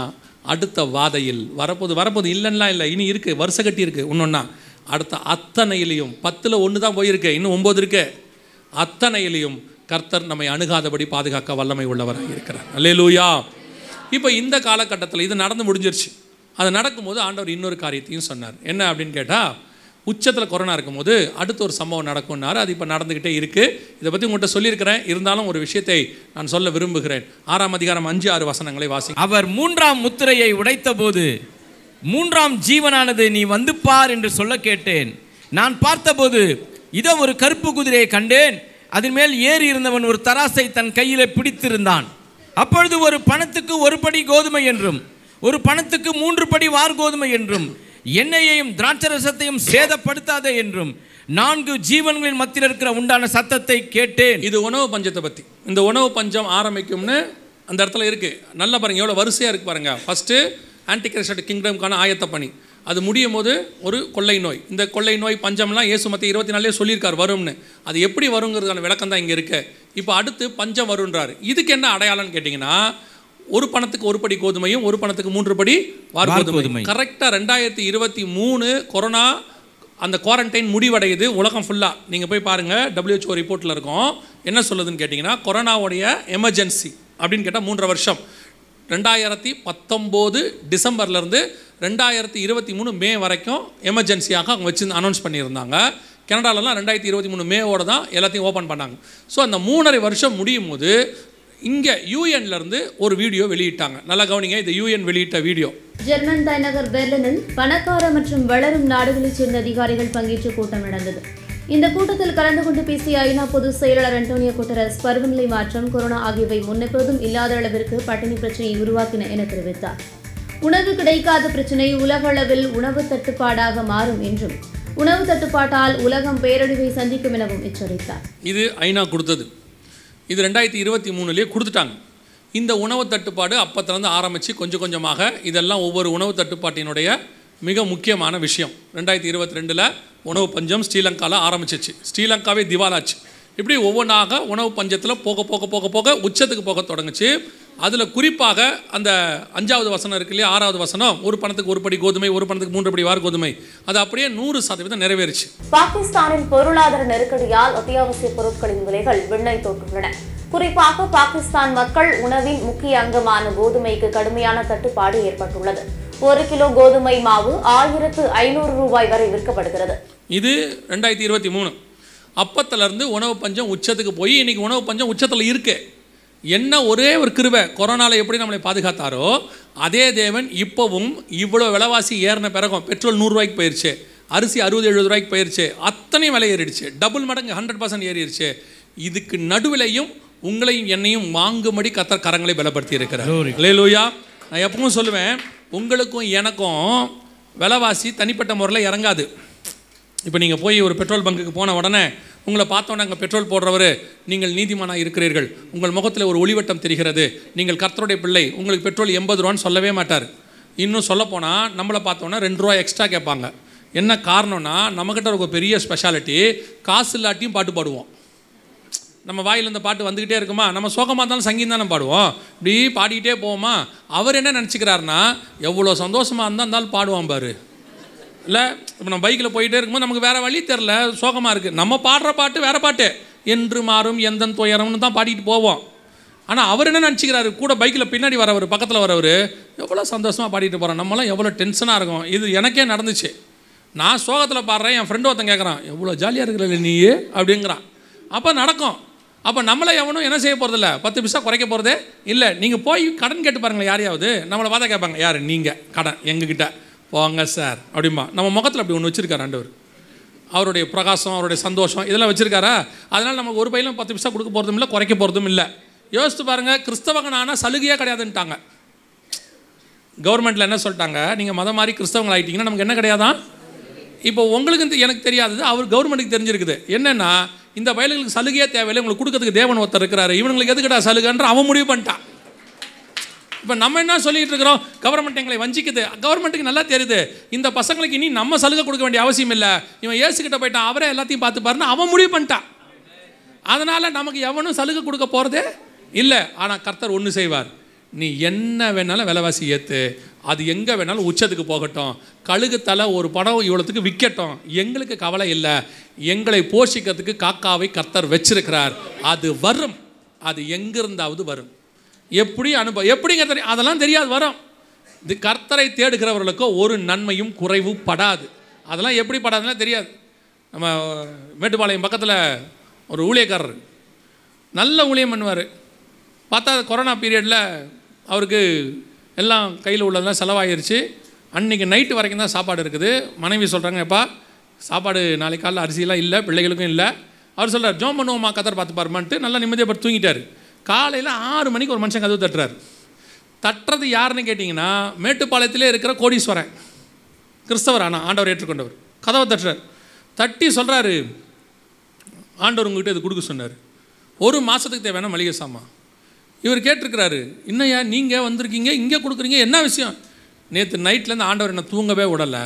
அடுத்த வாதையில் வரப்போது இல்லைன்னா இல்லை, இனி இருக்குது, வருஷ கட்டி இருக்குது. இன்னொன்னா அடுத்த அத்தனையிலையும் 10ல் 1 தான் போயிருக்கு, இன்னும் 9 இருக்கு. அத்தனையிலையும் கர்த்தர் நம்மை அணுகாதபடி பாதுகாக்க வல்லமை உள்ளவராக இருக்கிறார். அல்லேலூயா. இப்போ இந்த காலகட்டத்தில் இது நடந்து முடிஞ்சிருச்சு. அது நடக்கும்போது ஆண்டவர் இன்னொரு காரியத்தையும் சொன்னார். என்ன அப்படின்னு கேட்டால், உச்சத்தில் கொரோனா இருக்கும்போது அடுத்த ஒரு சம்பவம் நடக்கும்னாரு. அது இப்போ நடந்துக்கிட்டே இருக்குது. இதை பற்றி உங்கள்கிட்ட சொல்லியிருக்கிறேன். இருந்தாலும் ஒரு விஷயத்தை நான் சொல்ல விரும்புகிறேன். 6ஆம் அதிகாரம் 5-6 வசனங்களை வாசி. அவர் 3ஆம் முத்திரையை உடைத்த போது 3ஆம் ஜீவனானது, நீ வந்து பார் என்று சொல்ல கேட்டேன். நான் பார்த்தபோது இதோ ஒரு கருப்பு குதிரையை கண்டேன். அதன் மேல் ஏறி இருந்தவன் ஒரு தராசை தன் கையில் பிடித்திருந்தான். அப்பொழுது ஒரு பணத்துக்கு 1 படி கோதுமை என்றும் ஒரு பணத்துக்கு 3 படி வார்கோதுமை என்றும் எண்ணெயையும் திராட்சரசத்தையும் சேதப்படுத்தாதே என்றும் 4 ஜீவன்களின் மத்தியில் இருக்கிற உண்டான சத்தத்தை கேட்டேன். இது உணவு பஞ்சத்தை பற்றி. இந்த உணவு பஞ்சம் ஆரம்பிக்கும்னு அந்த இடத்துல இருக்குது. நல்லா பாருங்கள், எவ்வளோ வரிசையாக இருக்குது பாருங்கள். ஃபஸ்ட்டு ஆன்டிகிரைஸ்ட் கிங்டம்கான ஆயத்த பணி. அது முடியும் போது ஒரு கொள்ளை நோய். இந்த கொள்ளை நோய் பஞ்சம்லாம் இயேசு மத்திய 24 சொல்லியிருக்கார் வரும்னு. அது எப்படி வருங்கிறதுக்கான விளக்கம் தான் இங்கே இருக்கு. இப்போ அடுத்து பஞ்சம் வருன்றார். இதுக்கு என்ன அடையாளம்னு கேட்டிங்கன்னா, 1 பணத்துக்கு 1 படி கோதுமையும் 1 பணத்துக்கு 3 படி வார்கோதுமை. கரெக்டாக 2023 கொரோனா அந்த குவாரண்டைன் முடிவடையுது உலகம் ஃபுல்லாக. நீங்கள் போய் பாருங்கள், WHO ரிப்போர்ட்டில் இருக்கும். என்ன சொல்லுதுன்னு கேட்டிங்கன்னா, கொரோனாவுடைய எமர்ஜென்சி அப்படின்னு கேட்டால் 3 வருஷம். 2019 டிசம்பர்லேருந்து 2023 மே வரைக்கும் எமர்ஜென்சியாக அவங்க வச்சு அனௌன்ஸ் பண்ணியிருந்தாங்க. கனடாலலாம் 2023 மேவோட தான் எல்லாத்தையும் ஓப்பன் பண்ணாங்க. ஸோ அந்த 3.5 வருஷம் முடியும் போது இங்கே யூஎன்லேருந்து ஒரு வீடியோ வெளியிட்டாங்க. நல்லா கவனிங்க, இது யூஎன் வெளியிட்ட வீடியோ. ஜெர்மன் தலைநகர் பெர்லினில் பணக்கார மற்றும் வளரும் நாடுகளைச் சேர்ந்த அதிகாரிகள் பங்கேற்ற கூட்டம் நடந்தது. இந்த கூட்டத்தில் கலந்து கொண்டு பேசிய ஐநா பொதுச் செயலாளர் அன்டோனியோ குட்டரஸ், பருவநிலை மாற்றம், கொரோனா ஆகியவை முன்னெப்போதும் இல்லாத அளவிற்கு பட்டினி பிரச்சினையை உருவாக்கின என தெரிவித்தார். உணவு கிடைக்காத பிரச்சினை உலக அளவில் உணவு தட்டுப்பாடாக மாறும் என்றும், உணவு தட்டுப்பாட்டால் உலகம் பேரழிவை சந்திக்கும் எனவும் எச்சரித்தார். இது ஐநா கொடுத்தது. இது 2023 கொடுத்துட்டாங்க. இந்த உணவு தட்டுப்பாடு அப்பத்திலேருந்து ஆரம்பித்து கொஞ்சம் கொஞ்சமாக இதெல்லாம் ஒவ்வொரு உணவு தட்டுப்பாட்டினுடைய மிக முக்கியமான விஷயம். 2022 உணவு பஞ்சம் ஸ்ரீலங்காவில் ஆரம்பிச்சிச்சு. ஸ்ரீலங்காவே திவாலாச்சு. இப்படி ஒவ்வொன்றாக உணவு பஞ்சத்தில் போக போக போக போக உச்சத்துக்கு போக தொடங்குச்சு. அதில் குறிப்பாக அந்த 5வது வசனம் இருக்கு இல்லையா, 6வது வசனம், 1 பணத்துக்கு 1 படி கோதுமை 1 பணத்துக்கு 3 படி வார்கோதுமை, அது அப்படியே 100% நிறைவேறிச்சு. பாகிஸ்தானின் பொருளாதார நெருக்கடியால் அத்தியாவசிய பொருட்களின் விலைகள் விண்ணை தொட்டுள்ளன. குறிப்பாக பாகிஸ்தான் மக்கள் உணவின் முக்கிய அங்கமான கோதுமைக்கு கடுமையான தட்டுப்பாடு ஏற்பட்டுள்ளது. 1 கிலோ கோதுமை மாவு 1500 ரூபாய் வரை விற்கப்படுகிறது. இது 2023. அப்பத்திலிருந்து உணவு பஞ்சம் உச்சத்துக்கு போய் இன்னைக்கு உணவு பஞ்சம் உச்சத்தில் இருக்கு. என்ன ஒரே ஒரு கிருபை, கொரோனாவில் எப்படி நம்மளை பாதுகாத்தாரோ அதே தேவன் இப்போவும் இவ்வளோ விலைவாசி ஏறின பிறகும், பெட்ரோல் 100 ரூபாய்க்கு போயிடுச்சு, அரிசி 60-70 ரூபாய்க்கு போயிடுச்சு, அத்தனையும் விலை ஏறிடுச்சு, டபுள் மடங்கு 100% ஏறிடுச்சு. இதுக்கு நடுவிலையும் உங்களையும் என்னையும் வாங்கும்படி கர்த்தர் கரங்களை பலப்படுத்தி இருக்கிறார். அல்லேலூயா. நான் எப்பவும் சொல்லுவேன், உங்களுக்கும் எனக்கும் விலைவாசி தனிப்பட்ட முறையில் இறங்காது. இப்போ நீங்கள் போய் ஒரு பெட்ரோல் பங்குக்கு போன உடனே உங்களை பார்த்தோன்னே அங்கே பெட்ரோல் போடுறவர், நீங்கள் நீதிமானாக இருக்கிறீர்கள், உங்கள் முகத்தில் ஒரு ஒளிவட்டம் தெரிகிறது, நீங்கள் கர்த்தருடைய பிள்ளை, உங்களுக்கு பெட்ரோல் 80 ரூபான்னு சொல்லவே மாட்டார். இன்னும் சொல்லப்போனால் நம்மளை பார்த்தோன்னா 2 ரூபா எக்ஸ்ட்ரா கேட்பாங்க. என்ன காரணம்னா, நம்மக்கிட்ட ஒரு பெரிய ஸ்பெஷாலிட்டி, காசு இல்லாட்டியும் பாட்டு பாடுவோம். நம்ம வாயில் இந்த பாட்டு வந்துக்கிட்டே இருக்குமா, நம்ம சோகமாக இருந்தாலும் சங்கீதம் தானே பாடுவோம், இப்படி பாடிக்கிட்டே போவோமா. அவர் என்ன நினச்சிக்கிறாருன்னா, எவ்வளோ சந்தோஷமாக இருந்தாலும் பாடுவான் பாரு. இல்லை, இப்போ நம்ம பைக்கில் போயிட்டே இருக்கும்போது நமக்கு வேறு வழி தெரில, சோகமாக இருக்குது, நம்ம பாடுற பாட்டு வேறு பாட்டு, என்று மாறும் எந்த துயரம்னு தான் பாடிட்டு போவோம். ஆனால் அவர் என்ன நினச்சிக்கிறாரு, கூட பைக்கில் பின்னாடி வரவர், பக்கத்தில் வரவர் எவ்வளோ சந்தோஷமாக பாடிட்டு போகிறோம், நம்மளாம் எவ்வளோ டென்ஷனாக இருக்கும். இது எனக்கே நடந்துச்சு. நான் சோகத்தில் பாடுறேன், என் ஃப்ரெண்டு ஒருத்தன் கேட்குறான், எவ்வளோ ஜாலியாக இருக்கிற நீ அப்படிங்கிறான். அப்போ நடக்கும். அப்போ நம்மளை எவனும் என்ன செய்ய போகிறதில்ல, 10 பைசா குறைக்க போகிறதே இல்லை. நீங்கள் போய் கடன் கேட்டு பாருங்களேன், யாரையாவது நம்மளை பார்த்தா கேட்பாங்க, யார் நீங்கள் கடன் எங்ககிட்ட போங்க சார் அப்படிம்பா. நம்ம முகத்தில் அப்படி ஒன்று வச்சுருக்காரு ஆண்டவர். அவருடைய பிரகாசம், அவருடைய சந்தோஷம் இதெல்லாம் வச்சுருக்காரா. அதனால் நம்ம ஒரு பையிலும் 10 பைசா கொடுக்க போகிறதும் இல்லை, குறைக்க போகிறதும் இல்லை. யோசித்து பாருங்கள், கிறிஸ்தவங்க ஆனால் சலுகையாக கிடையாதுன்ட்டாங்க. கவர்மெண்ட்டில் என்ன சொல்லிட்டாங்க, நீங்கள் மதம் மாதிரி கிறிஸ்தவங்கள் ஆகிட்டிங்கன்னா நமக்கு என்ன கிடையாதான். இப்போ உங்களுக்கு எனக்கு தெரியாதது அவர் கவர்மெண்ட்டுக்கு தெரிஞ்சிருக்குது. என்னென்னா, இந்த பயல்களுக்கு சலுகையே தேவையில்லை, உங்களுக்கு கொடுக்கறதுக்கு தேவன் ஒருத்தர் இருக்கிறாரு, இவங்களுக்கு எதுக்கிட்ட சலுகைன்ற அவன் முடிவு பண்ணிட்டான். இப்போ நம்ம என்ன சொல்லிட்டு இருக்கிறோம், கவர்மெண்ட் எங்களை வஞ்சிக்குது. கவர்மெண்ட்டுக்கு நல்லா தெரியுது, இந்த பசங்களுக்கு இனி நம்ம சலுகை கொடுக்க வேண்டிய அவசியம் இல்லை, இவன் ஏசுக்கிட்ட போயிட்டான், அவரே எல்லாத்தையும் பார்த்து பாருன்னு அவன் முடிவு பண்ணிட்டான். அதனால் நமக்கு எவனும் சலுகை கொடுக்க போகிறதே இல்லை. ஆனால் கர்த்தர் ஒன்று செய்வார், நீ என்ன வேணாலும் விலைவாசி ஏற்று, அது எங்கே வேணாலும் உச்சத்துக்கு போகட்டும், கழுகு தலை ஒரு படம் இவ்வளோத்துக்கு விற்கட்டும், எங்களுக்கு கவலை இல்லை. எங்களை போஷிக்கிறதுக்கு காக்காவை கர்த்தர் வச்சிருக்கிறார். அது வரும், அது எங்கிருந்தாவது வரும். எப்படி எப்படிங்க தெரியும், அதெல்லாம் தெரியாது, வரும். இது கர்த்தரை தேடுகிறவர்களுக்கோ ஒரு நன்மையும் குறைவு படாது. அதெல்லாம் எப்படி படாதுன்னா தெரியாது. நம்ம மேட்டுப்பாளையம் பக்கத்தில் ஒரு ஊழியக்காரர் நல்ல ஊழியம் பண்ணுவார். பார்த்தா கொரோனா பீரியடில் அவருக்கு எல்லாம் கையில் உள்ளதெல்லாம் செலவாகிருச்சு. அன்றைக்கி நைட்டு வரைக்கும் தான் சாப்பாடு இருக்குது. மனைவி சொல்கிறாங்க, எப்பா சாப்பாடு நாளைக்கு காலையில் அரிசியெல்லாம் இல்லை, பிள்ளைகளுக்கும் இல்லை. அவர் சொல்கிறார், ஜோம் பண்ணுவோம்மா கத்தர் பார்த்து பாருமான்ட்டு நல்லா நிம்மதியாக படுத்து தூங்கிட்டார். காலையில் 6 மணிக்கு ஒரு மனுஷன் கதவு தட்டுறாரு. தட்டுறது யாருன்னு கேட்டிங்கன்னா, மேட்டுப்பாளையத்திலே இருக்கிற கோடீஸ்வரன், கிறிஸ்தவர், ஆனால் ஆண்டவர் ஏற்றுக்கொண்டவர். கதவை தட்டுறார். தட்டி சொல்கிறாரு, ஆண்டவர் உங்கள்கிட்ட இது கொடுக்க சொன்னார், 1 மாதத்துக்கு தேவையான மளிகை சாமான். இவர் கேட்டிருக்கிறாரு, இன்னையா நீங்கள் வந்திருக்கீங்க, இங்கே கொடுக்குறீங்க, என்ன விஷயம்? நேற்று நைட்லேருந்து ஆண்டவர் என்னை தூங்கவே விடலை,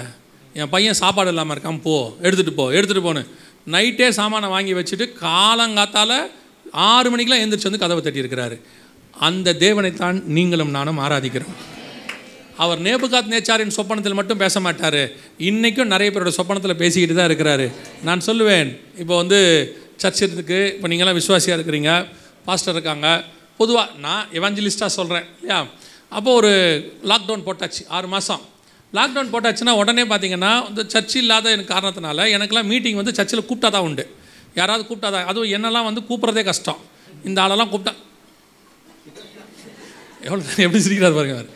என் பையன் சாப்பாடு இல்லாமல் இருக்கான், போ எடுத்துகிட்டு போன்னு நைட்டே சாமானை வாங்கி வச்சுட்டு காலங்காத்தால் 6 மணிக்கெலாம் எழுந்திரிச்சு வந்து கதவை தட்டியிருக்கிறாரு. அந்த தேவனைத்தான் நீங்களும் நானும் ஆராதிக்கிறோம். அவர் நேபுகாத் நேச்சாரின் சொப்பனத்தில் மட்டும் பேச மாட்டார், இன்றைக்கும் நிறைய பேரோட சொப்பனத்தில் பேசிக்கிட்டு தான் இருக்கிறாரு. நான் சொல்லுவேன், இப்போ சர்ச் இருக்குது, இப்போ நீங்களாம் விசுவாசியாக இருக்கிறீங்க, பாஸ்டர் இருக்காங்க. பொதுவாக நான் எவாஞ்சலிஸ்ட்டாக சொல்கிறேன் இல்லையா. அப்போது ஒரு லாக்டவுன் போட்டாச்சு, 6 மாதம் லாக்டவுன் போட்டாச்சுன்னா உடனே பார்த்தீங்கன்னா சர்ச் இல்லாத காரணத்தினால எனக்கெல்லாம் மீட்டிங் சர்ச்சில் கூப்பிட்டா தான் உண்டு. யாராவது கூப்பிட்டா தான், அதுவும் என்னெல்லாம் கூப்பிட்றதே கஷ்டம். இந்த ஆளெல்லாம் கூப்பிட்டா எப்படி சிரிக்கிறார் பாருங்க.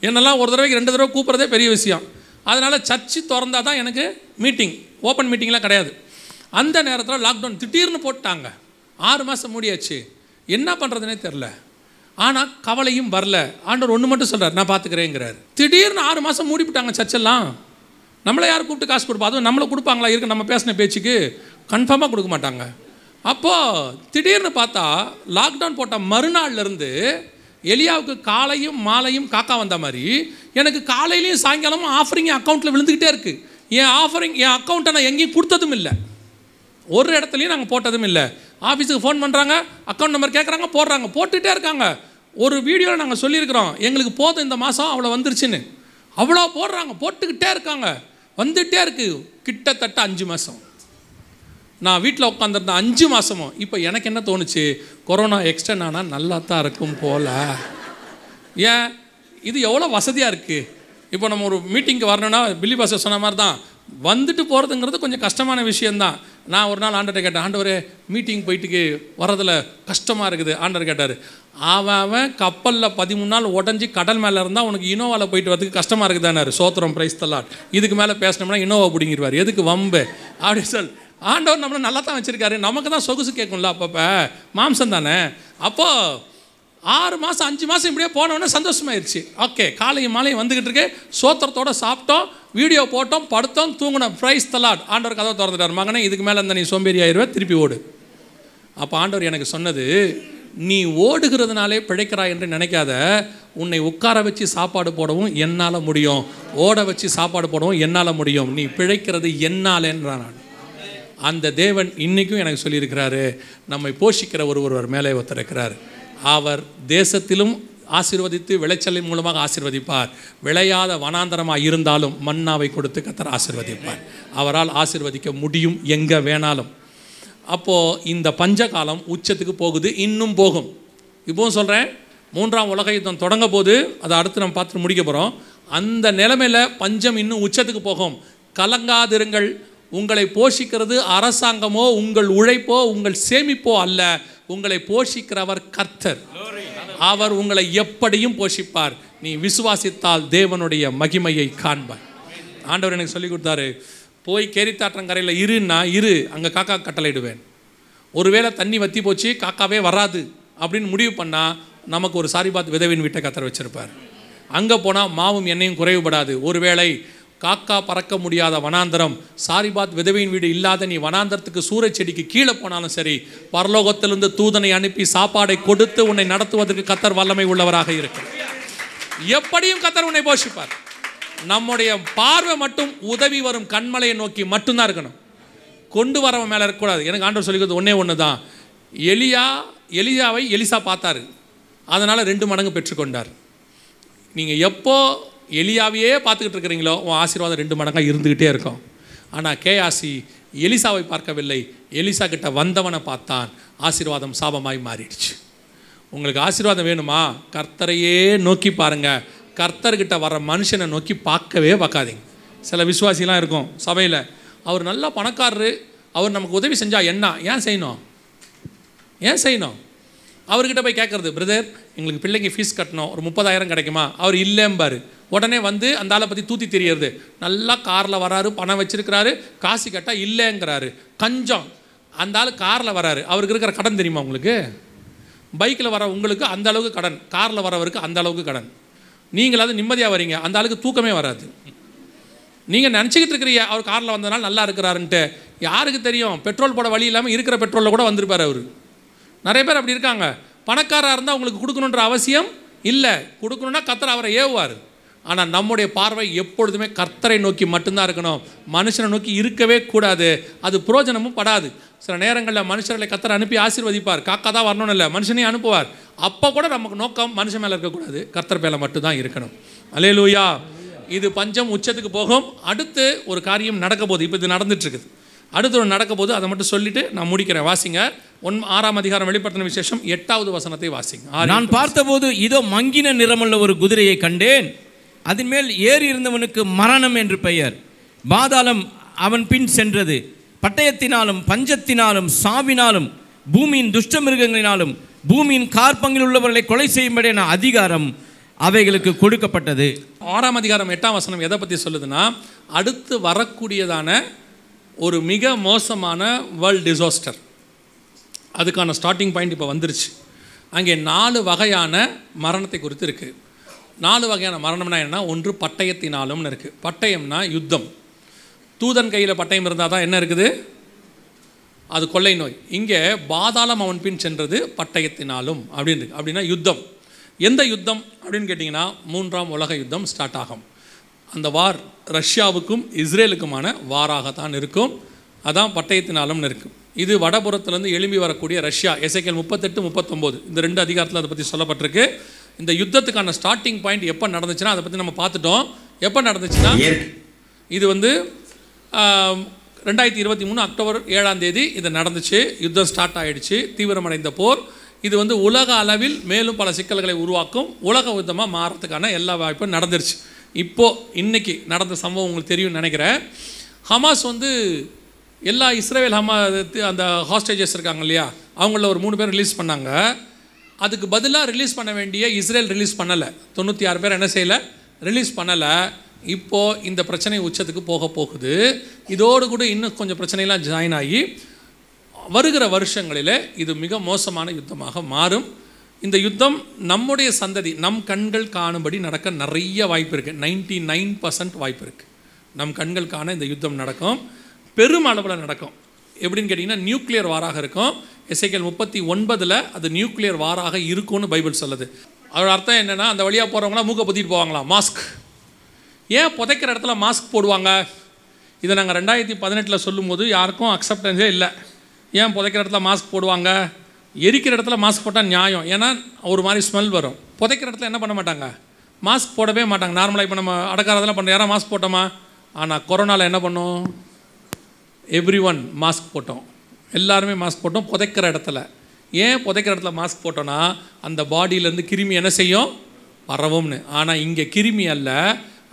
என்னெல்லாம் ஒரு தடவைக்கு 2 தடவை கூப்பிட்றதே பெரிய விஷயம். அதனால் சர்ச்சு திறந்தால் தான் எனக்கு மீட்டிங், ஓப்பன் மீட்டிங்லாம் கிடையாது. அந்த நேரத்தில் லாக்டவுன் திடீர்னு போட்டாங்க, 6 மாதம் மூடியாச்சு, என்ன பண்ணுறதுனே தெரில. ஆனால் கவலையும் வரல. ஆண்டவர் ஒன்று மட்டும் சொல்கிறார், நான் பார்த்துக்கிறேங்கிறார். திடீர்னு 6 மாதம் மூடிவிட்டாங்க சர்ச்செல்லாம். நம்மளை யார் கூப்பிட்டு காசு கொடுப்பா, அதுவும் நம்மளை கொடுப்பாங்களா இருக்கு, நம்ம பேசின பேச்சுக்கு கன்ஃபார்மாக கொடுக்க மாட்டாங்க. அப்போது திடீர்னு பார்த்தா லாக்டவுன் போட்ட மறுநாள்லேருந்து எலியாவுக்கு காலையும் மாலையும் காக்கா வந்த மாதிரி எனக்கு காலையிலையும் சாயங்காலமும் ஆஃபரிங் அக்கௌண்ட்டில் விழுந்துக்கிட்டே இருக்குது. என் ஆஃபரிங் என் அக்கௌண்ட்டை நான் எங்கேயும் கொடுத்ததும் இல்லை, ஒரு இடத்துலையும் நாங்கள் போட்டதும் இல்லை. ஆஃபீஸுக்கு ஃபோன் பண்ணுறாங்க, அக்கௌண்ட் நம்பர் கேட்குறாங்க, போடுறாங்க, போட்டுகிட்டே இருக்காங்க. ஒரு வீடியோவில் நாங்கள் சொல்லியிருக்கிறோம், எங்களுக்கு போதும் இந்த மாதம் அவ்வளோ வந்துருச்சுன்னு. அவ்வளோ போடுறாங்க, போட்டுக்கிட்டே இருக்காங்க, வந்துகிட்டே இருக்குது. கிட்டத்தட்ட 5 மாதம் நான் வீட்டில் உட்காந்துருந்த 5 மாதமும். இப்போ எனக்கு என்ன தோணுச்சு, கொரோனா எக்ஸ்டெண்ட் ஆனால் நல்லா தான் இருக்கும் போல். ஏன் இது எவ்வளோ வசதியாக இருக்குது. இப்போ நம்ம ஒரு மீட்டிங்க்கு வரணும்னா பில்லி பாஸ்டர் சொன்ன மாதிரி தான், வந்துட்டு போகிறதுங்கிறது கொஞ்சம் கஷ்டமான விஷயந்தான். நான் ஒரு நாள் ஆண்டவரை கேட்டேன், ஆண்டவரே மீட்டிங் போயிட்டுக்கு வர்றதில் கஷ்டமாக இருக்குது. ஆண்டவர் கேட்டார், அவன் கப்பலில் 13 நாள் உடஞ்சி கடல் மேலே இருந்தால் உனக்கு இனோவாவில் போயிட்டு வரதுக்கு கஷ்டமாக இருக்குதானாரு. சோத்திரம் பிரைஸ் தலாட். இதுக்கு மேலே பேசினோம்னா இனோவா பிடிங்கிடுவார், எதுக்கு வம்பு அப்படின்னு சொல். ஆண்டவர் நம்மளை நல்லா தான் வச்சுருக்காரு, நமக்கு தான் சொகுசு கேட்கும்ல, அப்பப்போ மாம்சம் தானே. அப்போது 6 மாதம் 5 மாதம் இப்படியே போனோன்னே சந்தோஷமாயிருச்சு. ஓகே, காலையும் மாலையும் வந்துக்கிட்டு இருக்கு, சோத்திரத்தோடு சாப்பிட்டோம், வீடியோ போட்டோம், படுத்தோம், தூங்கினோம். பிரைஸ் தலாட். ஆண்டவர் கதவை திறந்துட்டார், மகனே இதுக்கு மேலே இருந்தால் நீ சோம்பேறி ஆயிடுவே, திருப்பி ஓடு. அப்போ ஆண்டவர் எனக்கு சொன்னது, நீ ஓடுகிறதுனாலே பிழைக்கிறாய் என்று நினைக்காத, உன்னை உட்கார வச்சு சாப்பாடு போடவும் என்னால் முடியும், ஓட வச்சு சாப்பாடு போடவும் என்னால் முடியும், நீ பிழைக்கிறது என்னாலேன்றான். நான் அந்த தேவன் இன்றைக்கும் எனக்கு சொல்லியிருக்கிறாரு, நம்மை போஷிக்கிற ஒருவர் மேலே ஒருத்தருக்கிறார். அவர் தேசத்திலும் ஆசீர்வதித்து விளைச்சலின் மூலமாக ஆசீர்வதிப்பார். விளையாத வனாந்தரமாக இருந்தாலும் மன்னாவை கொடுத்து கர்த்தர் ஆசீர்வதிப்பார். அவரால் ஆசீர்வதிக்க முடியும் எங்கே வேணாலும். அப்போது இந்த பஞ்சகாலம் உச்சத்துக்கு போகுது, இன்னும் போகும். இப்போவும் சொல்கிறேன், 3ஆம் உலக யுத்தம் தொடங்க போது, அதை அடுத்து நம்ம பார்த்து முடிக்க போகிறோம். அந்த நிலைமையில் பஞ்சம் இன்னும் உச்சத்துக்கு போகும். கலங்காதிருங்கள். உங்களை போஷிக்கிறது அரசாங்கமோ உங்கள் உழைப்போ உங்கள் சேமிப்போ அல்ல, உங்களை போஷிக்கிறவர் கர்த்தர். அவர் உங்களை எப்படியும் போஷிப்பார். நீ விசுவாசித்தால் தேவனுடைய மகிமையை காண்பார். ஆண்டவர் எனக்கு சொல்லி கொடுத்தாரு, போய் கேரித்தாற்றங்கரையில் இருன்னா இரு, அங்கே காக்கா கட்டளையிடுவேன். ஒருவேளை தண்ணி வற்றி போச்சு, காக்காவே வராது அப்படின்னு முடிவு பண்ணால் நமக்கு ஒரு சாரிபாத் விதவின் வீட்டை கத்தர் வச்சுருப்பார். அங்கே போனால் மாவும் எண்ணெயும் குறைவுபடாது. ஒருவேளை காக்கா பறக்க முடியாத வனாந்தரம், சாரிபாத் விதவையின் வீடு இல்லாத நீ வனாந்தரத்துக்கு சூரச் செடிக்கு கீழே போனாலும் சரி, பரலோகத்திலிருந்து தூதனை அனுப்பி சாப்பாடை கொடுத்து உன்னை நடத்துவதற்கு கத்தர் வல்லமை உள்ளவராக இருக்கிறார். எப்படியும் கத்தர் உன்னை போஷிப்பார். நம்முடைய பார்வை மட்டும் உதவி வரும் கண்மலையை நோக்கி மட்டும்தான் இருக்கணும், கொண்டு வரவன் மேலே இருக்கக்கூடாது. எனக்கு ஆண்டவர் சொல்லிக்கிறது ஒன்று தான், எலியாவை எலிசா பார்த்தாரு, அதனால் 2 மடங்கு பெற்றுக்கொண்டார். நீங்கள் எப்போ எலியாவையே பார்த்துக்கிட்டு இருக்கிறீங்களோ உன் ஆசீர்வாதம் 2 மடங்காக இருந்துக்கிட்டே இருக்கும். ஆனால் கேயாசி எலிசாவை பார்க்கவில்லை, எலிசா கிட்ட வந்தவனை பார்த்தான், ஆசீர்வாதம் சாபமாய் மாறிடுச்சு. உங்களுக்கு ஆசீர்வாதம் வேணுமா, கர்த்தரையே நோக்கி பாருங்கள். கர்த்தர்கிட்ட வர மனுஷனை நோக்கி பார்க்கவே பார்க்காதீங்க. சில விசுவாசிலாம் இருக்கும் சபையில், அவர் நல்லா பணக்காரரு, அவர் நமக்கு உதவி செஞ்சால் என்ன, ஏன் செய்யணும்? அவர்கிட்ட போய் கேட்குறது, பிரதர் எங்களுக்கு பிள்ளைங்க ஃபீஸ் கட்டணும், ஒரு 30,000 கிடைக்குமா? அவர் இல்லைம்பார். உடனே வந்து அந்த ஆளை பற்றி தூத்தி தெரியறது, நல்லா காரில் வராரு, பணம் வச்சுருக்கிறாரு, காசு கேட்டால் இல்லைங்கிறாரு, கஞ்சம். அந்த ஆள் காரில் வராரு, அவருக்கு இருக்கிற கடன் தெரியுமா உங்களுக்கு? பைக்கில் வர உங்களுக்கு அந்த அளவுக்கு கடன், காரில் வரவருக்கு அந்த அளவுக்கு கடன். நீங்களாவது நிம்மதியாக வரீங்க, அந்த ஆளுக்கு தூக்கமே வராது. நீங்கள் நினச்சிக்கிட்டு இருக்கிறீங்க அவர் காரில் வந்ததுனால நல்லா இருக்கிறாருன்ட்டு. யாருக்கு தெரியும், பெட்ரோல் போட வழி இல்லாமல் இருக்கிற பெட்ரோலில் கூட வந்திருப்பார் அவர். நிறைய பேர் அப்படி இருக்காங்க. பணக்காராக இருந்தால் உங்களுக்கு கொடுக்கணுன்ற அவசியம் இல்லை, கொடுக்கணுன்னா கர்த்தர் அவரை ஏவுவார். ஆனால் நம்முடைய பார்வை எப்பொழுதுமே கர்த்தரை நோக்கி மட்டும்தான் இருக்கணும், மனுஷனை நோக்கி இருக்கவே கூடாது. அது புரோஜனமும் படாது. சில நேரங்களில் மனுஷர்களை கர்த்தர் அனுப்பி ஆசீர்வதிப்பார், காக்கா தான் வரணும்னு இல்லை, மனுஷனையும் அனுப்புவார். அப்போ கூட நமக்கு நோக்கம் மனுஷன் மேலே இருக்கக்கூடாது, கர்த்தர் மேலே மட்டும்தான் இருக்கணும். அல்லேலூயா. இது பஞ்சம் உச்சத்துக்கு போகும். அடுத்து ஒரு காரியம் நடக்க போகுது, இப்போ இது நடந்துட்டுருக்குது. அடுத்து ஒன்று நடக்க போது, அதை மட்டும் சொல்லிட்டு நான் முடிக்கிறேன். வாசிங்க 6ஆம் அதிகாரம் வெளிப்படுத்தின விசேஷம் 8வது வசனத்தை வாசிங்க. நான் பார்த்தபோது இதோ மங்கின நிறமுள்ள ஒரு குதிரையை கண்டேன், அதன் மேல் ஏறி இருந்தவனுக்கு மரணம் என்று பெயர். பாதாளம் அவன் பின் சென்றது, பட்டயத்தினாலும் பஞ்சத்தினாலும் சாவினாலும் பூமியின் துஷ்ட மிருகங்களினாலும் பூமியின் கார்பங்கில் உள்ளவர்களை கொலை செய்யும்படியான அதிகாரம் அவைகளுக்கு கொடுக்கப்பட்டது. 6ஆம் அதிகாரம் 8ஆம் வசனம் எதை பற்றி சொல்லுதுன்னா, அடுத்து வரக்கூடியதான ஒரு மிக மோசமான வேர்ல்ட் டிசாஸ்டர், அதுக்கான ஸ்டார்டிங் பாயிண்ட் இப்போ வந்துருச்சு. அங்கே 4 வகையான மரணத்தை குறித்து இருக்குது. 4 வகையான மரணம்னா என்ன? ஒன்று பட்டயத்தினாலும்னு இருக்குது. பட்டயம்னா யுத்தம். தூதன் கையில் பட்டயம் இருந்தால் தான் என்ன இருக்குது, அது கொள்ளை நோய். இங்கே பாதாளம் அவன் பின் சென்றது பட்டயத்தினாலும் அப்படின்னு இருக்கு. அப்படின்னா யுத்தம். எந்த யுத்தம் அப்படின்னு கேட்டிங்கன்னா 3ஆம் உலக யுத்தம் ஸ்டார்ட் ஆகும். அந்த வார் ரஷ்யாவுக்கும் இஸ்ரேலுக்குமான வாராகத்தான் இருக்கும். அதான் பட்டயத்தினாலும்னு இருக்குது. இது வடபுறத்துலேருந்து எழும்பி வரக்கூடிய ரஷ்யா. எசேக்கியேல் 38-39 இந்த 2 அதிகாரத்தில் அதை பற்றி சொல்லப்பட்டிருக்கு. இந்த யுத்தத்துக்கான ஸ்டார்டிங் பாயிண்ட் எப்போ நடந்துச்சுன்னா அதை பற்றி நம்ம பார்த்துட்டோம். எப்போ நடந்துச்சுன்னா, இது வந்து 2023 அக்டோபர் 7ஆம் தேதி இது நடந்துச்சு. யுத்தம் ஸ்டார்ட் ஆகிடுச்சு, தீவிரமடைந்த போர். இது வந்து உலக அளவில் மேலும் பல சிக்கல்களை உருவாக்கும், உலக யுத்தமாக மாறத்துக்கான எல்லா வாய்ப்பும் நடந்துருச்சு. இப்போது இன்றைக்கி நடந்த சம்பவம் உங்களுக்கு தெரியும்னு நினைக்கிறேன். ஹமாஸ் வந்து எல்லா இஸ்ரேல் அந்த ஹாஸ்டேஜஸ் இருக்காங்க இல்லையா, அவங்கள ஒரு 3 பேர் ரிலீஸ் பண்ணாங்க. அதுக்கு பதிலாக ரிலீஸ் பண்ண வேண்டிய இஸ்ரேல் ரிலீஸ் பண்ணலை. 96 பேர் என்ன செய்யலை, ரிலீஸ் பண்ணலை. இப்போது இந்த பிரச்சனை உச்சத்துக்கு போகுது. இதோடு கூட இன்னும் கொஞ்சம் பிரச்சனைலாம் ஜாயின் ஆகி வருகிற வருஷங்களில் இது மிக மோசமான யுத்தமாக மாறும். இந்த யுத்தம் நம்முடைய சந்ததி, நம் கண்கள் காணும்படி நடக்க நிறைய வாய்ப்பு இருக்குது. 99% வாய்ப்பு இருக்குது. நம் கண்கள் காண இந்த யுத்தம் நடக்கும், பெரும் அளவில் நடக்கும். எப்படின்னு கேட்டிங்கன்னா நியூக்ளியர் வாராக இருக்கும். எசேக்கியேல் 39 அது நியூக்ளியர் வாராக இருக்கும்னு பைபிள் சொல்லுது. அதோட அர்த்தம் என்னென்னா, அந்த வழியாக போகிறவங்களாம் மூக்கை பொத்திட்டு போவாங்களாம். மாஸ்க். ஏன் புதைக்கிற இடத்துல மாஸ்க் போடுவாங்க? இதை நாங்கள் 2018 சொல்லும்போது யாருக்கும் அக்செப்டன்ஸே இல்லை. ஏன் புதைக்கிற இடத்துல மாஸ்க் போடுவாங்க? எரிக்கிற இடத்துல மாஸ்க் போட்டால் நியாயம், ஏன்னா ஒரு மாதிரி ஸ்மெல் வரும். புதைக்கிற இடத்துல என்ன பண்ண மாட்டாங்க, மாஸ்க் போடவே மாட்டாங்க. நார்மலாக இப்போ நம்ம அடக்காரதெல்லாம் பண்ணுற யாரும் மாஸ்க் போட்டோமா? ஆனால் கொரோனாவில் என்ன பண்ணோம், எவ்ரிஒன் மாஸ்க் போட்டோம், எல்லாருமே மாஸ்க் போட்டோம் புதைக்கிற இடத்துல. ஏன் புதைக்கிற இடத்துல மாஸ்க் போட்டோன்னா அந்த பாடியிலேருந்து கிருமி என்ன செய்யும், பரவும்னு. ஆனால் இங்கே கிருமி அல்ல,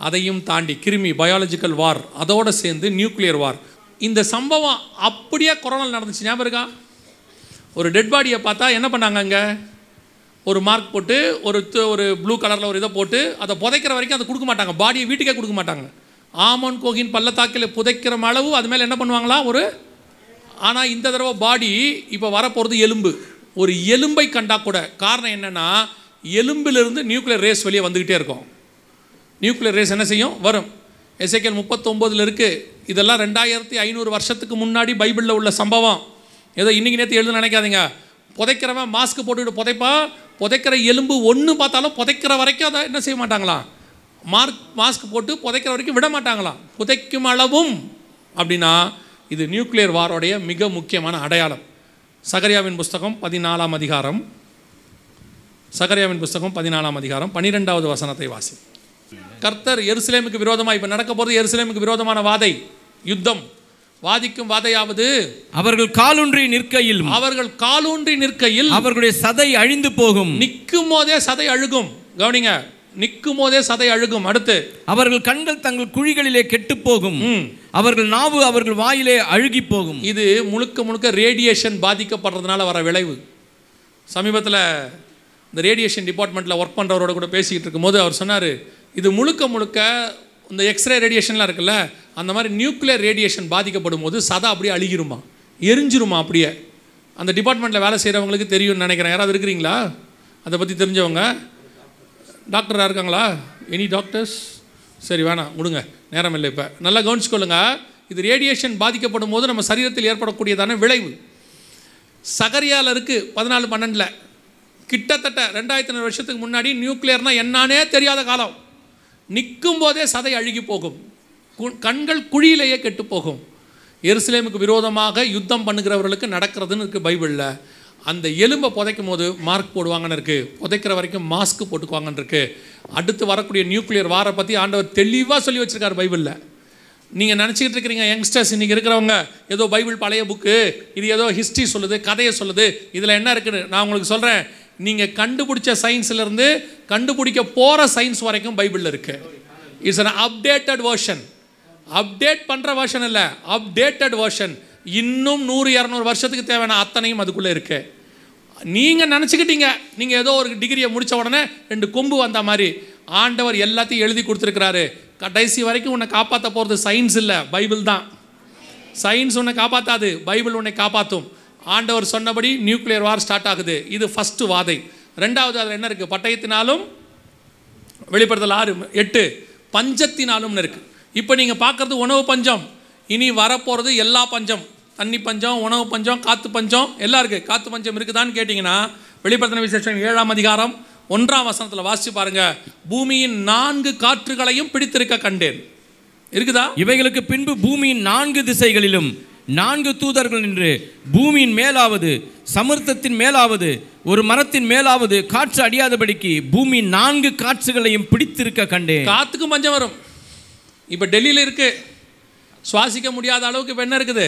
அதையும் தாண்டி கிருமி பயாலஜிக்கல் வார், அதோடு சேர்ந்து நியூக்ளியர் வார். இந்த சம்பவம் அப்படியே கொரோனா நடந்துச்சு, ஞாபகம் இருக்கா? ஒரு டெட் பாடியை பார்த்தா என்ன பண்ணாங்க, அங்கே ஒரு மார்க் போட்டு ஒரு ப்ளூ கலரில் ஒரு இதை போட்டு அதை புதைக்கிற வரைக்கும் அதை கொடுக்க மாட்டாங்க, பாடியை வீட்டுக்கே கொடுக்க மாட்டாங்க. ஆமோன் கோகின் பள்ளத்தாக்கில் புதைக்கிற அளவு அது மேலே என்ன பண்ணுவாங்களா ஆனால் இந்த தடவை பாடி இப்போ வரப்போகிறது எலும்பு. ஒரு எலும்பை கண்டா கூட, காரணம் என்னென்னா எலும்பிலிருந்து நியூக்ளியர் ரேஸ் வெளியே வந்துக்கிட்டே இருக்கும். நியூக்ளியர் ரேஸ் என்ன செய்யும், வரும். எசேக்கியேல் 39 இருக்குது. இதெல்லாம் 2500 வருஷத்துக்கு முன்னாடி பைபிளில் உள்ள சம்பவம். ஏதோ இன்றைக்கி நேற்று எழுத நினைக்காதீங்க. புதைக்கிறவன் மாஸ்க் போட்டுக்கிட்டு புதைப்பா, புதைக்கிற எலும்பு ஒன்று பார்த்தாலும் புதைக்கிற வரைக்கும் அதை என்ன செய்ய மாட்டாங்களாம், மாஸ்க் போட்டு புதைக்கிற வரைக்கும் விட மாட்டாங்களாம். புதைக்கும் அளவும் அப்படின்னா இது நியூக்ளியர் வாரோடைய மிக முக்கியமான அடையாளம். சகரியாவின் புஸ்தகம் 14ஆம் அதிகாரம், சகரியாவின் புஸ்தகம் 14ஆம் அதிகாரம் 12வது வசனத்தை வாசி. கர்த்தர் எருசலேமுக்கு விரோதமாக, இப்போ நடக்க போகிறது எருசலேமுக்கு விரோதமான வாதை, யுத்தம். வாதிக்கும் வாதையாவது அவர்கள் காலூன்றி நிற்கையில், அவர்களுடைய சதை அழிந்து போகும். நிற்கும் போதே சதை அழுகும். கவனிங்க, நிற்கும் போதே சதை அழுகும். அடுத்து அவர்கள் கண்கள் தங்கள் குழிகளிலே கெட்டு போகும், அவர்கள் நாவு அவர்கள் வாயிலே அழுகி போகும். இது முழுக்க ரேடியேஷன் பாதிக்கப்படுறதுனால வர விளைவு. சமீபத்தில் இந்த ரேடியேஷன் டிபார்ட்மெண்ட்டில் ஒர்க் பண்ணுறவரோட கூட பேசிக்கிட்டு இருக்கும்போது அவர் சொன்னார், இது முழுக்க இந்த எக்ஸ்ரே ரேடியேஷன்லாம் இருக்குல்ல, அந்த மாதிரி நியூக்ளியர் ரேடியேஷன் பாதிக்கப்படும் போது சதை அப்படியே அழுகிருமா, எரிஞ்சிருமா. அப்படியே அந்த டிபார்ட்மெண்ட்டில் வேலை செய்கிறவங்களுக்கு தெரியும்னு நினைக்கிறேன். யாராவது இருக்கிறீங்களா அதை பற்றி தெரிஞ்சவங்க? டாக்டராக இருக்காங்களா? Any doctors? சரி, வேணாம், விடுங்க, நேரம் இல்லை. இப்போ நல்லா கவனிச்சுக்கொள்ளுங்க. இது ரேடியேஷன் பாதிக்கப்படும் போது நம்ம சரீரத்தில் ஏற்படக்கூடியதான விளைவு. சகரியாவில் இருக்குது 14:12. கிட்டத்தட்ட 2500 வருஷத்துக்கு முன்னாடி நியூக்ளியர்னால் என்னானே தெரியாத காலம். நிற்கும் போதே சதை அழுகி போகும், கண்கள் குழியிலேயே கெட்டு போகும். எருசலேமுக்கு விரோதமாக யுத்தம் பண்ணுகிறவர்களுக்கு நடக்கிறதுன்னு இருக்குது பைபிளில். அந்த எலும்பை புதைக்கும் போது மார்க் போடுவாங்கன்னு இருக்குது, புதைக்கிற வரைக்கும் மாஸ்க் போட்டுக்குவாங்கன்னு இருக்குது. அடுத்து வரக்கூடிய நியூக்ளியர் வாரை பற்றி ஆண்டவர் தெளிவாக சொல்லி வச்சுருக்கார் பைபிளில். நீங்கள் நினச்சிக்கிட்டு இருக்கிறீங்க யங்ஸ்டர்ஸ், இன்றைக்கி இருக்கிறவங்க ஏதோ பைபிள் பழைய புக்கு, இது ஏதோ ஹிஸ்ட்ரி சொல்லுது, கதையை சொல்லுது, இதில் என்ன இருக்குன்னு. நான் உங்களுக்கு சொல்கிறேன், நீங்கள் கண்டுபிடிச்ச சயின்ஸ்லேருந்து கண்டுபிடிக்க போகிற சயின்ஸ் வரைக்கும் பைபிளில் இருக்குது. It's an updated version. Update பண்ணுற வேர்ஷன் இல்லை, அப்டேட்டட் வேர்ஷன். இன்னும் 100-200 வருஷத்துக்கு தேவையான அத்தனையும் அதுக்குள்ளே இருக்கு. நீங்கள் நினச்சிக்கிட்டீங்க நீங்கள் ஏதோ ஒரு டிகிரியை முடித்த உடனே 2 கொம்பு வந்த மாதிரி. ஆண்டவர் எல்லாத்தையும் எழுதி கொடுத்துருக்கிறாரு. கடைசி வரைக்கும் உன்னை காப்பாற்ற போகிறது சயின்ஸ் இல்லை, பைபிள் தான். சயின்ஸ் உன்னை காப்பாற்றாது, பைபிள் உன்னை காப்பாற்றும். ஆண்டவர் சொன்னபடி நியூக்ளியர் வார் ஸ்டார்ட் ஆகுது. இது ஃபஸ்ட்டு வாதை. ரெண்டாவது அதில் என்ன இருக்குது, பட்டயத்தினாலும், வெளிப்படுத்தல் 6:8 பஞ்சத்தினாலும் இருக்குது. இப்போ நீங்கள் பார்க்குறது உணவு பஞ்சம், இனி வரப்போகிறது எல்லா பஞ்சம். தண்ணி பஞ்சம், உணவு பஞ்சம், காற்று பஞ்சம் எல்லாம் இருக்குது. காற்று பஞ்சம் இருக்குதான்னு கேட்டிங்கன்னா வெளிப்படுத்தின விசேஷம் 7ஆம் அதிகாரம் 1ஆம் வசனத்தில் வாசித்து பாருங்கள். பூமியின் 4 காற்றுகளையும் பிடித்திருக்க கண்டேன். இருக்குதா? இவைகளுக்கு பின்பு பூமியின் 4 திசைகளிலும் 4 தூதர்கள் நின்று பூமியின் மேலாவது, சமுத்திரத்தின் மேலாவது, ஒரு மரத்தின் மேலாவது காற்று அடியாதபடிக்கு பூமியின் 4 காற்றுகளையும் பிடித்திருக்க கண்டேன். காற்றுக்கும் பஞ்சம் வரும். இப்போ டெல்லியில் இருக்குது, சுவாசிக்க முடியாத அளவுக்கு இப்போ என்ன இருக்குது,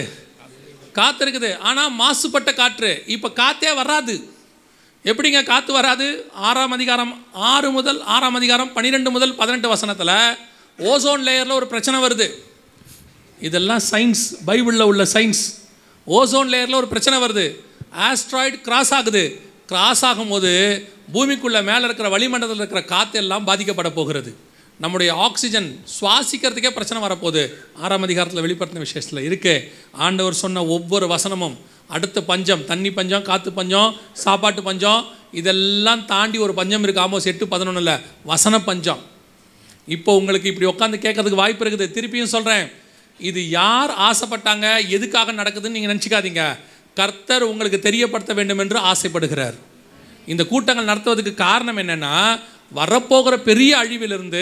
காற்று இருக்குது. ஆனால் மாசுபட்ட காற்று. இப்போ காற்றே வராது. எப்படிங்க காற்று வராது? 6ஆம் அதிகாரம் 6 முதல் 6ஆம் அதிகாரம் 12 முதல் 18 வசனத்தில் ஓசோன் லேயரில் ஒரு பிரச்சனை வருது. இதெல்லாம் சயின்ஸ், பைபிளில் உள்ள சயின்ஸ். ஓசோன் லேயரில் ஒரு பிரச்சனை வருது. ஆஸ்ட்ராய்டு கிராஸ் ஆகுது. கிராஸ் ஆகும்போது பூமிக்குள்ளே மேலே இருக்கிற வளிமண்டலத்தில் இருக்கிற காற்று எல்லாம் பாதிக்கப்பட போகிறது. நம்முடைய ஆக்சிஜன் சுவாசிக்கிறதுக்கே பிரச்சனை வரப்போகுது. 6ஆம் அதிகாரத்தில் வெளிப்படுத்தின விசேஷத்தில் இருக்குது. ஆண்டவர் சொன்ன ஒவ்வொரு வசனமும் அடுத்த பஞ்சம், தண்ணி பஞ்சம், காற்று பஞ்சம், சாப்பாட்டு பஞ்சம், இதெல்லாம் தாண்டி ஒரு பஞ்சம் இருக்குது. ஆமோஸ் 8:11 வசன பஞ்சம். இப்போ உங்களுக்கு இப்படி உட்காந்து கேட்கறதுக்கு வாய்ப்பு இருக்குது. திருப்பியும் சொல்கிறேன், இது யார் ஆசைப்பட்டாங்க, எதுக்காக நடக்குதுன்னு நீங்கள் நினச்சிக்காதீங்க. கர்த்தர் உங்களுக்கு தெரியப்படுத்த வேண்டும் என்று ஆசைப்படுகிறார். இந்த கூட்டங்கள் நடத்துவதற்கு காரணம் என்னென்னா, வரப்போகிற பெரிய அழிவிலிருந்து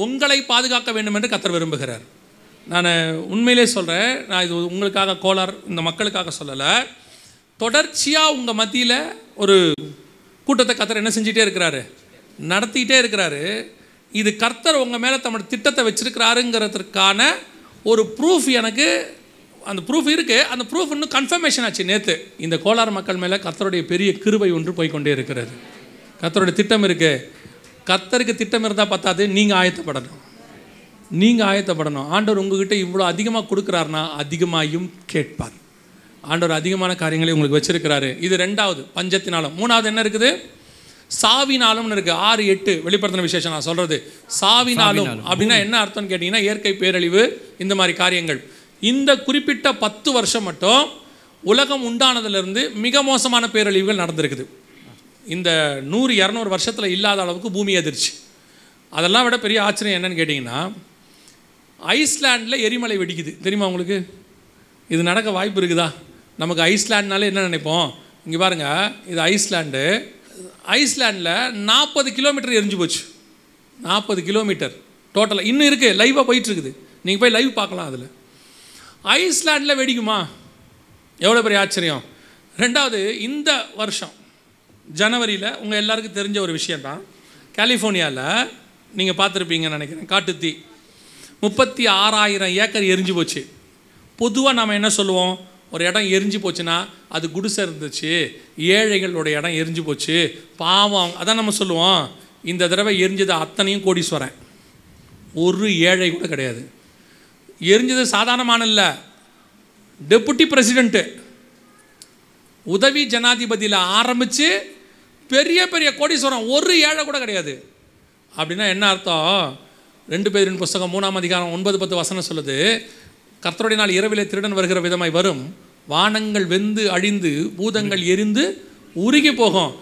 உங்களை பாதுகாக்க வேண்டும் என்று கர்த்தர் விரும்புகிறார். நான் உண்மையிலே சொல்கிறேன், நான் இது உங்களுக்காக கோளார் இந்த மக்களுக்காக சொல்லலை. தொடர்ச்சியாக உங்கள் மத்தியில் ஒரு கூட்டத்தை கர்த்தர் என்ன செஞ்சிட்டே இருக்கிறாரு, நடத்திக்கிட்டே இருக்கிறாரு. இது கர்த்தர் உங்கள் மேலே தம்மோட திட்டத்தை வச்சிருக்கிறாருங்கிறதுக்கான ஒரு ப்ரூஃப் எனக்கு, அந்த ப்ரூஃப் இருக்குது. அந்த ப்ரூஃப் இன்னும் கன்ஃபர்மேஷன் ஆச்சு நேற்று. இந்த கோளாறு மக்கள் மேலே கர்த்தருடைய பெரிய கிருபை ஒன்று போய்கொண்டே இருக்கிறது. கர்த்தருடைய திட்டம் இருக்குது. கர்த்தருக்கு திட்டம் இருந்தால் பத்தாது, நீங்கள் ஆயத்தப்படணும். நீங்கள் ஆயத்தப்படணும். ஆண்டவர் உங்ககிட்ட இவ்வளோ அதிகமாக கொடுக்குறாருனா அதிகமாயும் கேட்பார். ஆண்டவர் அதிகமான காரியங்களை உங்களுக்கு வச்சிருக்கிறாரு. இது 2வது பஞ்சத்தினாலும். 3வது என்ன இருக்குது? சாவினாலும் இருக்குது. 6, 8 வெளிப்படுத்தின விசேஷம் நான் சொல்கிறது. சாவினாலும் அப்படின்னா என்ன அர்த்தம்னு கேட்டிங்கன்னா இயற்கை பேரழிவு, இந்த மாதிரி காரியங்கள். இந்த குறிப்பிட்ட 10 வருஷம் மட்டும் உலகம் உண்டானதுலேருந்து மிக மோசமான பேரழிவுகள் நடந்திருக்குது. இந்த 100-200 வருஷத்தில் இல்லாத அளவுக்கு பூமி அதிர்ச்சி. அதெல்லாம் விட பெரிய ஆச்சரியம் என்னன்னு கேட்டிங்கன்னா, ஐஸ்லாண்டில் எரிமலை வெடிக்குது. தெரியுமா உங்களுக்கு? இது நடக்க வாய்ப்பு இருக்குதா? நமக்கு ஐஸ்லாண்ட்னாலே என்ன நினைப்போம்? இங்கே பாருங்கள், இது ஐஸ்லாண்டு. ஐஸ்லாண்டில் 40 கிலோமீட்டர் எரிஞ்சு போச்சு. 40 கிலோமீட்டர் டோட்டலாக இன்னும் இருக்குது, லைவாக போயிட்டுருக்குது. நீங்கள் போய் லைவ் பார்க்கலாம். அதில் ஐஸ்லாண்டில் வெடிக்குமா? எவ்வளோ பெரிய ஆச்சரியம். 2வது, இந்த வருஷம் ஜனவரியில் உங்கள் எல்லாருக்கும் தெரிஞ்ச ஒரு விஷயந்தான். கலிஃபோர்னியாவில் நீங்கள் பார்த்துருப்பீங்கன்னு நினைக்கிறேன், காட்டுத்தீ 36,000 ஏக்கர் எரிஞ்சு போச்சு. பொதுவாக நாம் என்ன சொல்லுவோம்? ஒரு இடம் எரிஞ்சு போச்சுன்னா அது குடிசை இருந்துச்சு, ஏழைகளோட இடம் எரிஞ்சு போச்சு, பாவம், அதான் நம்ம சொல்லுவோம். இந்த தடவை எரிஞ்சது அத்தனையும் கோடீஸ்வரன், ஒரு ஏழை கூட கிடையாது. எரிஞ்சது சாதாரணமான இல்லை, டெபுட்டி பிரசிடெண்ட்டு, உதவி ஜனாதிபதியில் ஆரம்பித்து பெரிய பெரிய கோடீஸ்வரன், ஒரு ஏழை கூட கிடையாது. அப்படின்னா என்ன அர்த்தம்? 2 பேரின் புஸ்தகம் 3ஆம் அதிகாரம் 9-10 வசனம் சொல்லுது, கர்த்தருடைய நாள் இரவிலே திருடன் வருகிற விதமாய் வரும், வானங்கள் வெந்து அழிந்து பூதங்கள் எரிந்து உருகி போகும்.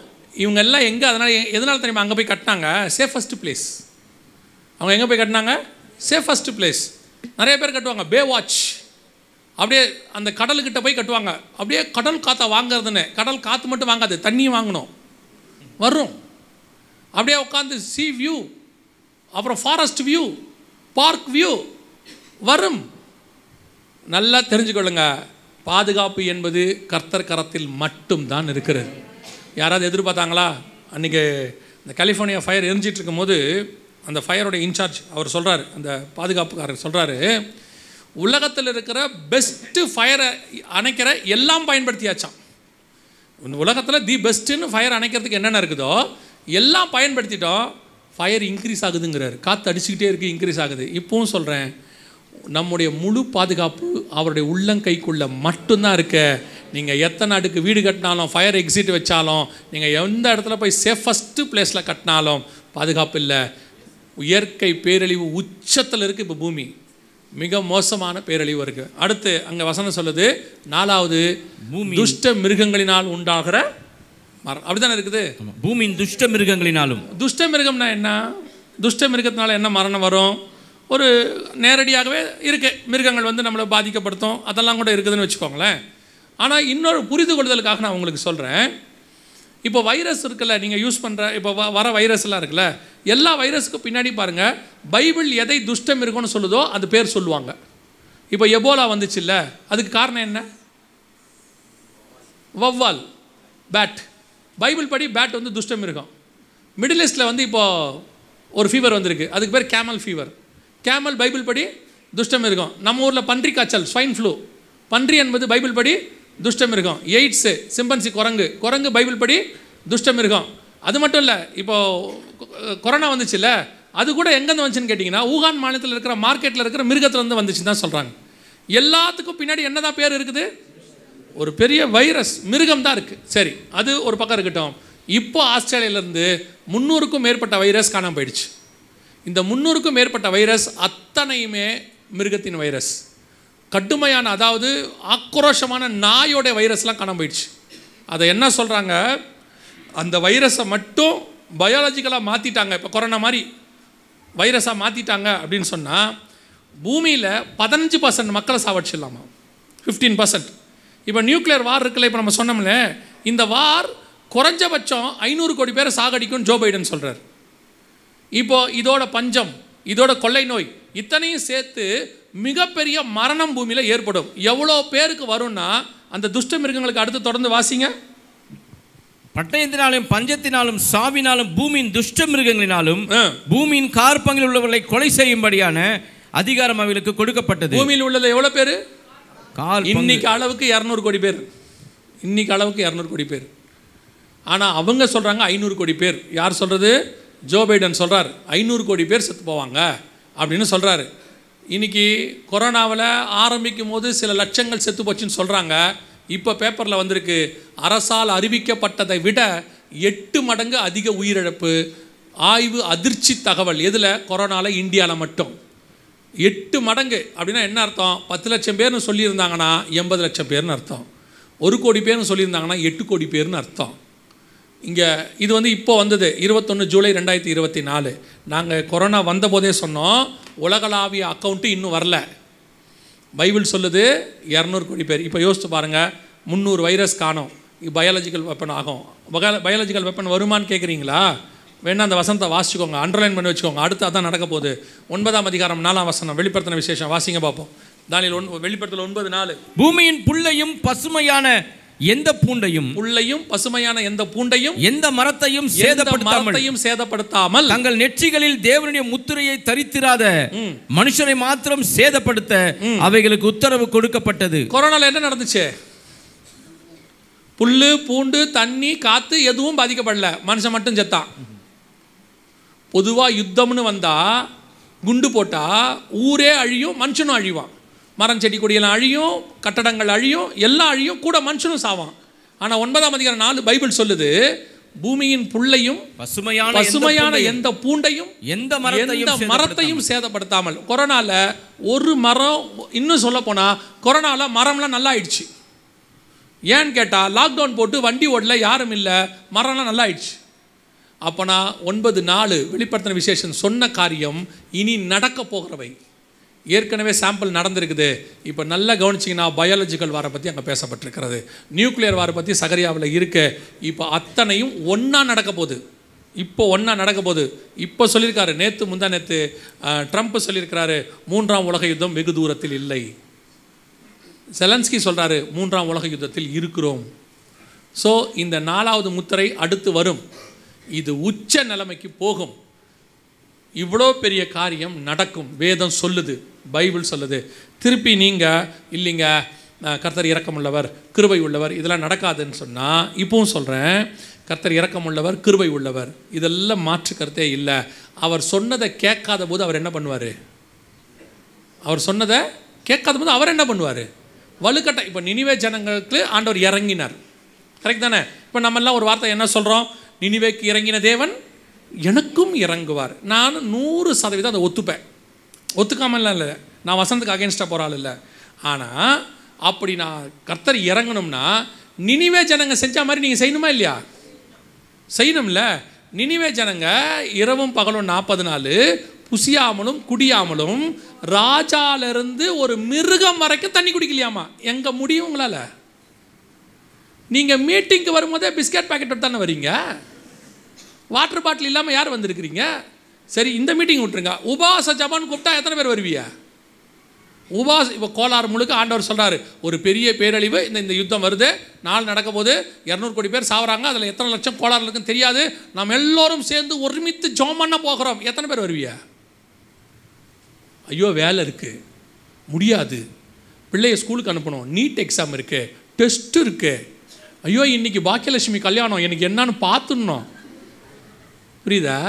இவங்க எல்லாம் எங்கே? எதனால் தெரியுமா அங்கே போய் கட்டினாங்க? Safest place. அவங்க எங்கே போய் கட்டினாங்க? Safest place. நிறைய பேர் கட்டுவாங்க பே வாட்ச், அப்படியே அந்த கடலுக்கிட்ட போய் கட்டுவாங்க. அப்படியே கடல் காற்றை வாங்கிறதுன்னு, கடல் காற்று மட்டும் வாங்காது, தண்ணியும் வாங்கணும், வரும். அப்படியே உட்காந்து சி வியூ, அப்புறம் ஃபாரஸ்ட் வியூ, பார்க் வியூ வரும். நல்லா தெரிஞ்சுக்கொள்ளுங்க, பாதுகாப்பு என்பது கர்த்தர் கரத்தில் மட்டும்தான் இருக்கிறது. யாராவது எதிர்பார்த்தாங்களா? அன்றைக்கி இந்த கலிஃபோர்னியா ஃபயர் எரிஞ்சிட்டு இருக்கும்போது அந்த ஃபயரோட இன்சார்ஜ் அவர் சொல்கிறார், அந்த பாதுகாப்புக்காரர் சொல்கிறாரு, உலகத்தில் இருக்கிற பெஸ்ட்டு ஃபயரை அணைக்கிற எல்லாம் பயன்படுத்தியாச்சான். உலகத்தில் தி பெஸ்ட்டுன்னு ஃபயர் அணைக்கிறதுக்கு என்னென்ன இருக்குதோ எல்லாம் பயன்படுத்திட்டோம், ஃபயர் இன்க்ரீஸ் ஆகுதுங்கிறார். காற்று அடிச்சுக்கிட்டே இருக்குது, இன்க்ரீஸ் ஆகுது. இப்போவும் சொல்கிறேன், நம்முடைய முழு பாதுகாப்பு அவருடைய உள்ளங்கைக்குள்ளே மட்டும்தான் இருக்க. நீங்கள் எத்தனை அடுக்கு வீடு கட்டினாலும், ஃபயர் எக்ஸிட் வச்சாலும், நீங்கள் எந்த இடத்துல போய் சேஃபஸ்ட்டு பிளேஸில் கட்டினாலும் பாதுகாப்பு இல்லை. இயற்கை பேரழிவு உச்சத்தில் இருக்குது. இப்போ பூமி மிக மோசமான பேரழிவு இருக்குது. அடுத்து அங்கே வசனம் சொல்லுது, 4வது பூமி துஷ்ட மிருகங்களினால் உண்டாகிற மரம். அப்படி தானே இருக்குது, பூமியின் துஷ்ட மிருகங்களினாலும். துஷ்ட மிருகம்னா என்ன? துஷ்ட மிருகத்தினால என்ன மரணம் வரும்? ஒரு நேரடியாகவே இருக்குது, மிருகங்கள் வந்து நம்மளை பாதிக்கப்படுத்தும், அதெல்லாம் கூட இருக்குதுன்னு வச்சுக்கோங்களேன். ஆனால் இன்னொரு புரிந்து கொள்ளுதலுக்காக நான் உங்களுக்கு சொல்கிறேன். இப்போ வைரஸ் இருக்குல்ல, நீங்கள் யூஸ் பண்ணுற இப்போ வர வைரஸ்லாம் இருக்குல்ல, எல்லா வைரஸுக்கும் பின்னாடி பாருங்கள், பைபிள் எதை துஷ்டம் இருக்குன்னு சொல்லுதோ அது பேர் சொல்லுவாங்க. இப்போ எபோலா வந்துச்சு இல்லை, அதுக்கு காரணம் என்ன? வவ்வால், பேட். பைபிள் படி பேட் வந்து துஷ்டம் இருக்கும். மிடில் ஈஸ்டில் வந்து இப்போது ஒரு ஃபீவர் வந்திருக்கு, அதுக்கு பேர் கேமல் ஃபீவர். கேமல் பைபிள் படி துஷ்டம் இருக்கும். நம்ம ஊரில் பன்றி காய்ச்சல், ஸ்வைன் ஃப்ளூ, பன்றி என்பது பைபிள் படி துஷ்டம் இருக்கும். எய்ட்ஸு, சிம்பன்சி, குரங்கு, குரங்கு பைபிள் படி துஷ்டம் இருக்கும். அது மட்டும் இல்லை, இப்போது கொரோனா வந்துச்சுல்ல, அது கூட எங்கேருந்து வந்துச்சுன்னு கேட்டிங்கன்னா ஊகான் மாநிலத்தில் இருக்கிற மார்க்கெட்டில் இருக்கிற மிருகத்துலேருந்து வந்துச்சுன்னு தான் சொல்கிறாங்க. எல்லாத்துக்கும் பின்னாடி என்ன தான் பேர் இருக்குது? ஒரு பெரிய வைரஸ், மிருகம் தான் இருக்குது. சரி, அது ஒரு பக்கம் இருக்கட்டும். இப்போ ஆஸ்திரேலியாவிலேருந்து 300க்கும் மேற்பட்ட வைரஸ் காணாமல் போயிடுச்சு. இந்த 300க்கும் மேற்பட்ட வைரஸ் அத்தனையுமே மிருகத்தின் வைரஸ். கடுமையான, அதாவது ஆக்ரோஷமான நாயோட வைரஸ்லாம் காணாமல் போயிடுச்சு. அதை என்ன சொல்கிறாங்க, அந்த வைரஸை மட்டும் பயாலஜிக்கலாக மாற்றிட்டாங்க. இப்போ கொரோனா மாதிரி வைரஸாக மாற்றிட்டாங்க அப்படின்னு சொன்னால் பூமியில் 15% மக்களை சாவடிச்சிடலாமா, 15%. இப்போ நியூக்ளியர் வார் இருக்குல்ல, இப்போ நம்ம சொன்னோம்ல, இந்த வார் குறைஞ்சபட்சம் 500 கோடி பேரை சாகடிக்கும்னு ஜோ பைடன் சொல்கிறார். இப்போது இதோட பஞ்சம், இதோட கொள்ளை நோய், இத்தனையும் சேர்த்து மிகப்பெரிய மரணம் பூமியில் ஏற்படும். எவ்வளோ பேருக்கு வரும்னா, அந்த துஷ்ட மிருகங்களுக்கு அடுத்து தொடர்ந்து வாசிங்க. பட்டயத்தினாலும் பஞ்சத்தினாலும் சாவினாலும் பூமியின் துஷ்ட மிருகங்களினாலும் பூமியின் கார்பங்கில் உள்ளவர்களை கொலை செய்யும்படியான அதிகாரம் அவர்களுக்கு கொடுக்கப்பட்டது. பூமியில் உள்ளது எவ்வளோ பேர்? இன்னைக்கு அளவுக்கு 200 கோடி பேர். இன்னைக்கு அளவுக்கு 200 கோடி பேர். ஆனால் அவங்க சொல்கிறாங்க 500 கோடி பேர். யார் சொல்கிறது? ஜோ பைடன் சொல்கிறார் 500 கோடி பேர் செத்து போவாங்க அப்படின்னு சொல்கிறாரு. இன்றைக்கி கொரோனாவில் ஆரம்பிக்கும் போது சில லட்சங்கள் செத்து போச்சுன்னு சொல்கிறாங்க. இப்போ பேப்பரில் வந்திருக்கு, அரசால் அறிவிக்கப்பட்டதை விட 8 மடங்கு அதிக உயிரிழப்பு. ஆய்வு அதிர்ச்சி தகவல். எதில்? கொரோனாவில், இந்தியாவில் மட்டும் 8 மடங்கு. அப்படின்னா என்ன அர்த்தம்? 10 லட்சம் பேர்னு சொல்லியிருந்தாங்கன்னா 80 லட்சம் பேர்னு அர்த்தம். 1 கோடி பேர்னு சொல்லியிருந்தாங்கன்னா 8 கோடி பேர்னு அர்த்தம். இங்கே இது இப்போ வந்தது 21 ஜூலை 2024. நாங்கள் கொரோனா வந்தபோதே சொன்னோம் உலகளாவிய அக்கௌண்ட்டு இன்னும் வரல. பைபிள் சொல்லுது 200 கோடி பேர். இப்போ யோசித்து பாருங்கள், 300 வைரஸ் காணும். பயாலஜிக்கல் வெப்பன் ஆகும். பயாலஜிக்கல் வெப்பன் வருமானு கேட்குறீங்களா? வேணா அந்த வசனத்தை வாசிச்சுக்கோங்க, அண்டர்லைன் பண்ணி வச்சுக்கோங்க. அடுத்து அதான் நடக்க போகுது. 9ஆம் அதிகாரம் 4ஆம் வசனம், வெளிப்படுத்தின விசேஷம் வாசிங்க பார்ப்போம். தானியேல் வெளிப்படுத்தல் 9:4. பூமியின் புல்லையும் பசுமையான எந்த பூண்டையும், புல்லையும் பசுமையான எந்த பூண்டையும், எந்த மரத்தையும் சேதப்படுத்தாமல் தங்கள் நெற்றிகளில் தேவனுடைய முத்திரையை தரித்திராத மனுஷரை மாத்திரம் சேதப்படுத்த அவைகளுக்கு உத்தரவு கொடுக்கப்பட்டது. கொரோனால என்ன நடந்துச்சு? புல்லு, பூண்டு, தண்ணி, காத்து எதுவும் பாதிக்கப்படல. மனுஷன் மட்டும் செத்தான். பொதுவாக யுத்தம்னு வந்தால், குண்டு போட்டால் ஊரே அழியும், மனுஷனும் அழிவான். மரம் செடி கொடியெல்லாம் அழியும், கட்டடங்கள் அழியும், எல்லாம் அழியும், கூட மனுஷனும் சாவான். ஆனால் 9ஆம் அதிகாரம் 4 பைபிள் சொல்லுது, பூமியின் புல்லையும் பசுமையான எந்த பூண்டையும் எந்த மரத்தையும் சேதப்படுத்தாமல். கொரோனால ஒரு மரம், இன்னும் சொல்ல போனால் கொரோனாவில் மரம்லாம் நல்லா ஆயிடுச்சு. ஏன்னு கேட்டால் லாக்டவுன் போட்டு வண்டி ஓடல, யாரும் இல்லை, மரம்லாம் நல்லா ஆயிடுச்சு. அப்போனா 9:4 வெளிப்படுத்தின விசேஷம் சொன்ன காரியம் இனி நடக்க போகிறவை. ஏற்கனவே சாம்பிள் நடந்திருக்குது. இப்போ நல்லா கவனிச்சிங்கன்னா பயாலஜிக்கல் வாரை பற்றி அங்கே பேசப்பட்டிருக்கிறது. நியூக்ளியர் வாரை பற்றி சகரியாவில் இருக்கு. இப்போ அத்தனையும் ஒன்றா நடக்க போகுது. இப்போ சொல்லியிருக்காரு, நேற்று ட்ரம்ப் சொல்லியிருக்கிறாரு, 3ஆம் உலக யுத்தம் வெகு தூரத்தில் இல்லை. செலன்ஸ்கி சொல்கிறாரு, 3ஆம் உலக யுத்தத்தில் இருக்கிறோம். ஸோ இந்த 4வது முத்திரை அடுத்து வரும். இது உச்ச நிலைமைக்கு போகும். இவ்வளோ பெரிய காரியம் நடக்கும். வேதம் சொல்லுது, பைபிள் சொல்லுது. திருப்பி நீங்கள் இல்லைங்க கர்த்தர் இரக்கமுள்ளவர், கிருபை உள்ளவர், இதெல்லாம் நடக்காதுன்னு சொன்னால், இப்பவும் சொல்கிறேன், கர்த்தர் இரக்கமுள்ளவர், கிருபை உள்ளவர், இதெல்லாம் மாற்று கருத்தே இல்லை. அவர் சொன்னதை கேட்காத போது அவர் என்ன பண்ணுவார்? அவர் என்ன பண்ணுவார்? வலுக்கட்டை. இப்போ நினிவே ஜனங்களுக்கு ஆண்டவர் இறங்கினார், கரெக்ட் தானே? இப்போ நம்மெல்லாம் ஒரு வார்த்தை என்ன சொல்கிறோம்? நினிவேக்கு இறங்கின தேவன் எனக்கும் இறங்குவார். நான் 100% அதை ஒத்துக்காமலாம் இல்லை. நான் வசனத்துக்கு அகேன்ஸ்டாக போகிற ஆள் இல்லை. ஆனால் அப்படி நான் கர்த்தர் இறங்கணும்னா நினிவே ஜனங்க செஞ்ச மாதிரி நீங்கள் செய்யணுமா இல்லையா? செய்யணும்ல. நினிவே ஜனங்க இரவும் பகலும் 40 நாள் புசியாமலும் குடியாமலும் ராஜாலிருந்து ஒரு மிருகம் வரைக்கும் தண்ணி குடிக்கலையாமா. எங்கே முடியும் உங்களால்? நீங்கள் மீட்டிங்க்கு வரும்போதே பிஸ்கட் பாக்கெட் தானே வரீங்க. வாட்டர் பாட்டில் இல்லாமல் யார் வந்திருக்கிறீங்க? சரி, இந்த மீட்டிங் விட்டுருங்க. உபாச ஜபான்னு கூப்பிட்டா எத்தனை பேர் வருவீங்க? இப்போ கோலாறு முழுக்க ஆண்டவர் சொல்கிறாரு, ஒரு பெரிய பேரழிவு, இந்த யுத்தம் வருது, நாள் நடக்க போது, 200 கோடி பேர் சாவறாங்க, அதில் எத்தனை லட்சம் கோளாறு இருக்குன்னு தெரியாது, நாம் எல்லோரும் சேர்ந்து ஒருமித்து ஜெபம் பண்ண போகிறோம். எத்தனை பேர் வருவீங்க? ஐயோ வேலை இருக்குது, முடியாது, பிள்ளைய ஸ்கூலுக்கு அனுப்பணும், நீட் எக்ஸாம் இருக்குது, டெஸ்ட் இருக்குது, ஐயோ இன்றைக்கி பாக்கியலட்சுமி கல்யாணம், எனக்கு என்னன்னு பார்த்துடணும். புரியுதா?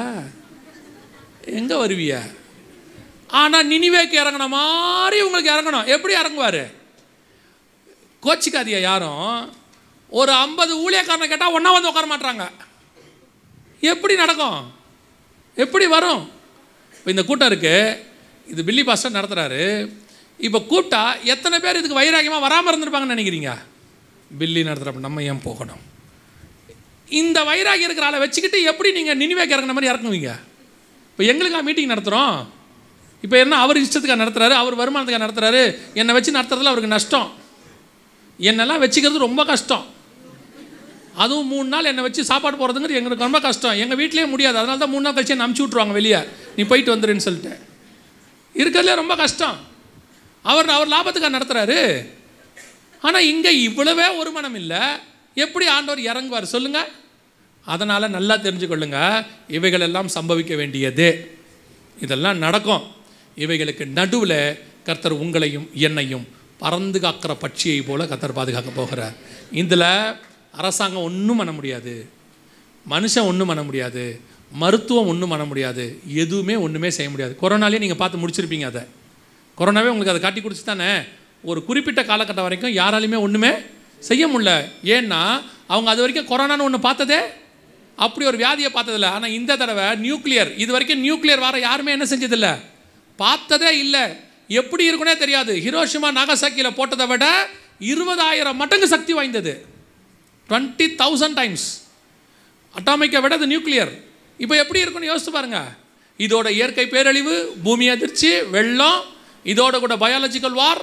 எங்கே வருவிய? ஆனால் நினிவேக்கு இறங்கின மாதிரி உங்களுக்கு இறங்கணும். எப்படி இறங்குவார்? கோச்சிக்காதியா யாரும். ஒரு 50 ஊழியக்காரனை கேட்டால் ஒன்றா வந்து உட்கார மாட்டாங்க. எப்படி நடக்கும்? எப்படி வரும்? இப்போ இந்த கூட்டம் இருக்குது, இது பில்லி பாஸ்டர் நடத்துகிறாரு. இப்போ கூப்பிட்டா எத்தனை பேர் இதுக்கு வைராகியமாக வராமல் இருந்திருப்பாங்கன்னு நினைக்கிறீங்க? பில்லி நடத்துகிறப்ப நம்ம ஏன் போகணும்? இந்த வைராகியம் இருக்கிற ஆளை வச்சுக்கிட்டு எப்படி நீங்கள் நினிவேக்கு இறங்கின மாதிரி இறங்குவீங்க? இப்போ எங்களுக்காக மீட்டிங் நடத்துகிறோம். இப்போ என்ன அவர் இஷ்டத்துக்காக நடத்துகிறாரு, அவர் வருமானத்துக்காக நடத்துகிறாரு. என்னை வச்சு நடத்துறதுல அவருக்கு நஷ்டம். என்னெல்லாம் வச்சுக்கிறது ரொம்ப கஷ்டம். அதுவும் 3 நாள் என்னை வச்சு சாப்பாடு போகிறதுங்கிறது எங்களுக்கு ரொம்ப கஷ்டம். எங்கள் வீட்லேயே முடியாது. அதனால தான் 3 நாள் கழிச்சு என்னை அனுப்பிச்சி விட்ருவாங்க வெளியே, நீ போயிட்டு வந்துடுன்னு சொல்லிட்டு. இருக்கிறதுலே ரொம்ப கஷ்டம். அவர் லாபத்துக்காக நடத்துகிறாரு. ஆனால் இங்கே இவ்வளவே ஒரு மனம் இல்லை. எப்படி ஆண்டவர் இறங்குவார் சொல்லுங்கள்? அதனால் நல்லா தெரிஞ்சுக்கொள்ளுங்க, இவைகள் எல்லாம் சம்பவிக்க வேண்டியது. இதெல்லாம் நடக்கும். இவைகளுக்கு நடுவில் கர்த்தர் உங்களையும் என்னையும் பறந்து காக்கிற பட்சியை போல கர்த்தர் பாதுகாக்க போகிறார். இதில் அரசாங்கம் ஒன்றும் பண்ண முடியாது, மனுஷன் ஒன்றும் பண்ண முடியாது, மருத்துவம் ஒன்றும் பண்ண முடியாது, எதுவுமே ஒன்றுமே செய்ய முடியாது. கொரோனாலே நீங்கள் பார்த்து முடிச்சிருப்பீங்க. அதை கொரோனாவே உங்களுக்கு அதை காட்டி கொடுத்து தானே ஒரு குறிப்பிட்ட காலகட்டம் வரைக்கும் யாராலையுமே ஒன்றுமே செய்ய முடியல. ஏன்னா அவங்க அது வரைக்கும் கொரோனான்னு ஒன்று பார்த்ததே, அப்படி ஒரு வியாதியை பார்த்ததில்லை. ஆனால் இந்த தடவை நியூக்ளியர், இது வரைக்கும் நியூக்ளியர் வார யாருமே என்ன செஞ்சதில்லை, பார்த்ததே இல்லை. எப்படி இருக்குன்னே தெரியாது. ஹிரோஷிமா நாகசாக்கியில் போட்டதை விட 20,000 மடங்கு சக்தி வாய்ந்தது, 20,000 டைம்ஸ் அட்டாமிக்கை விட அது நியூக்ளியர். இப்போ எப்படி இருக்குன்னு யோசிச்சு பாருங்க. இதோட இயற்கை பேரழிவு, பூமி அதிர்ச்சி, வெள்ளம், இதோட கூட பயாலஜிக்கல் வார்,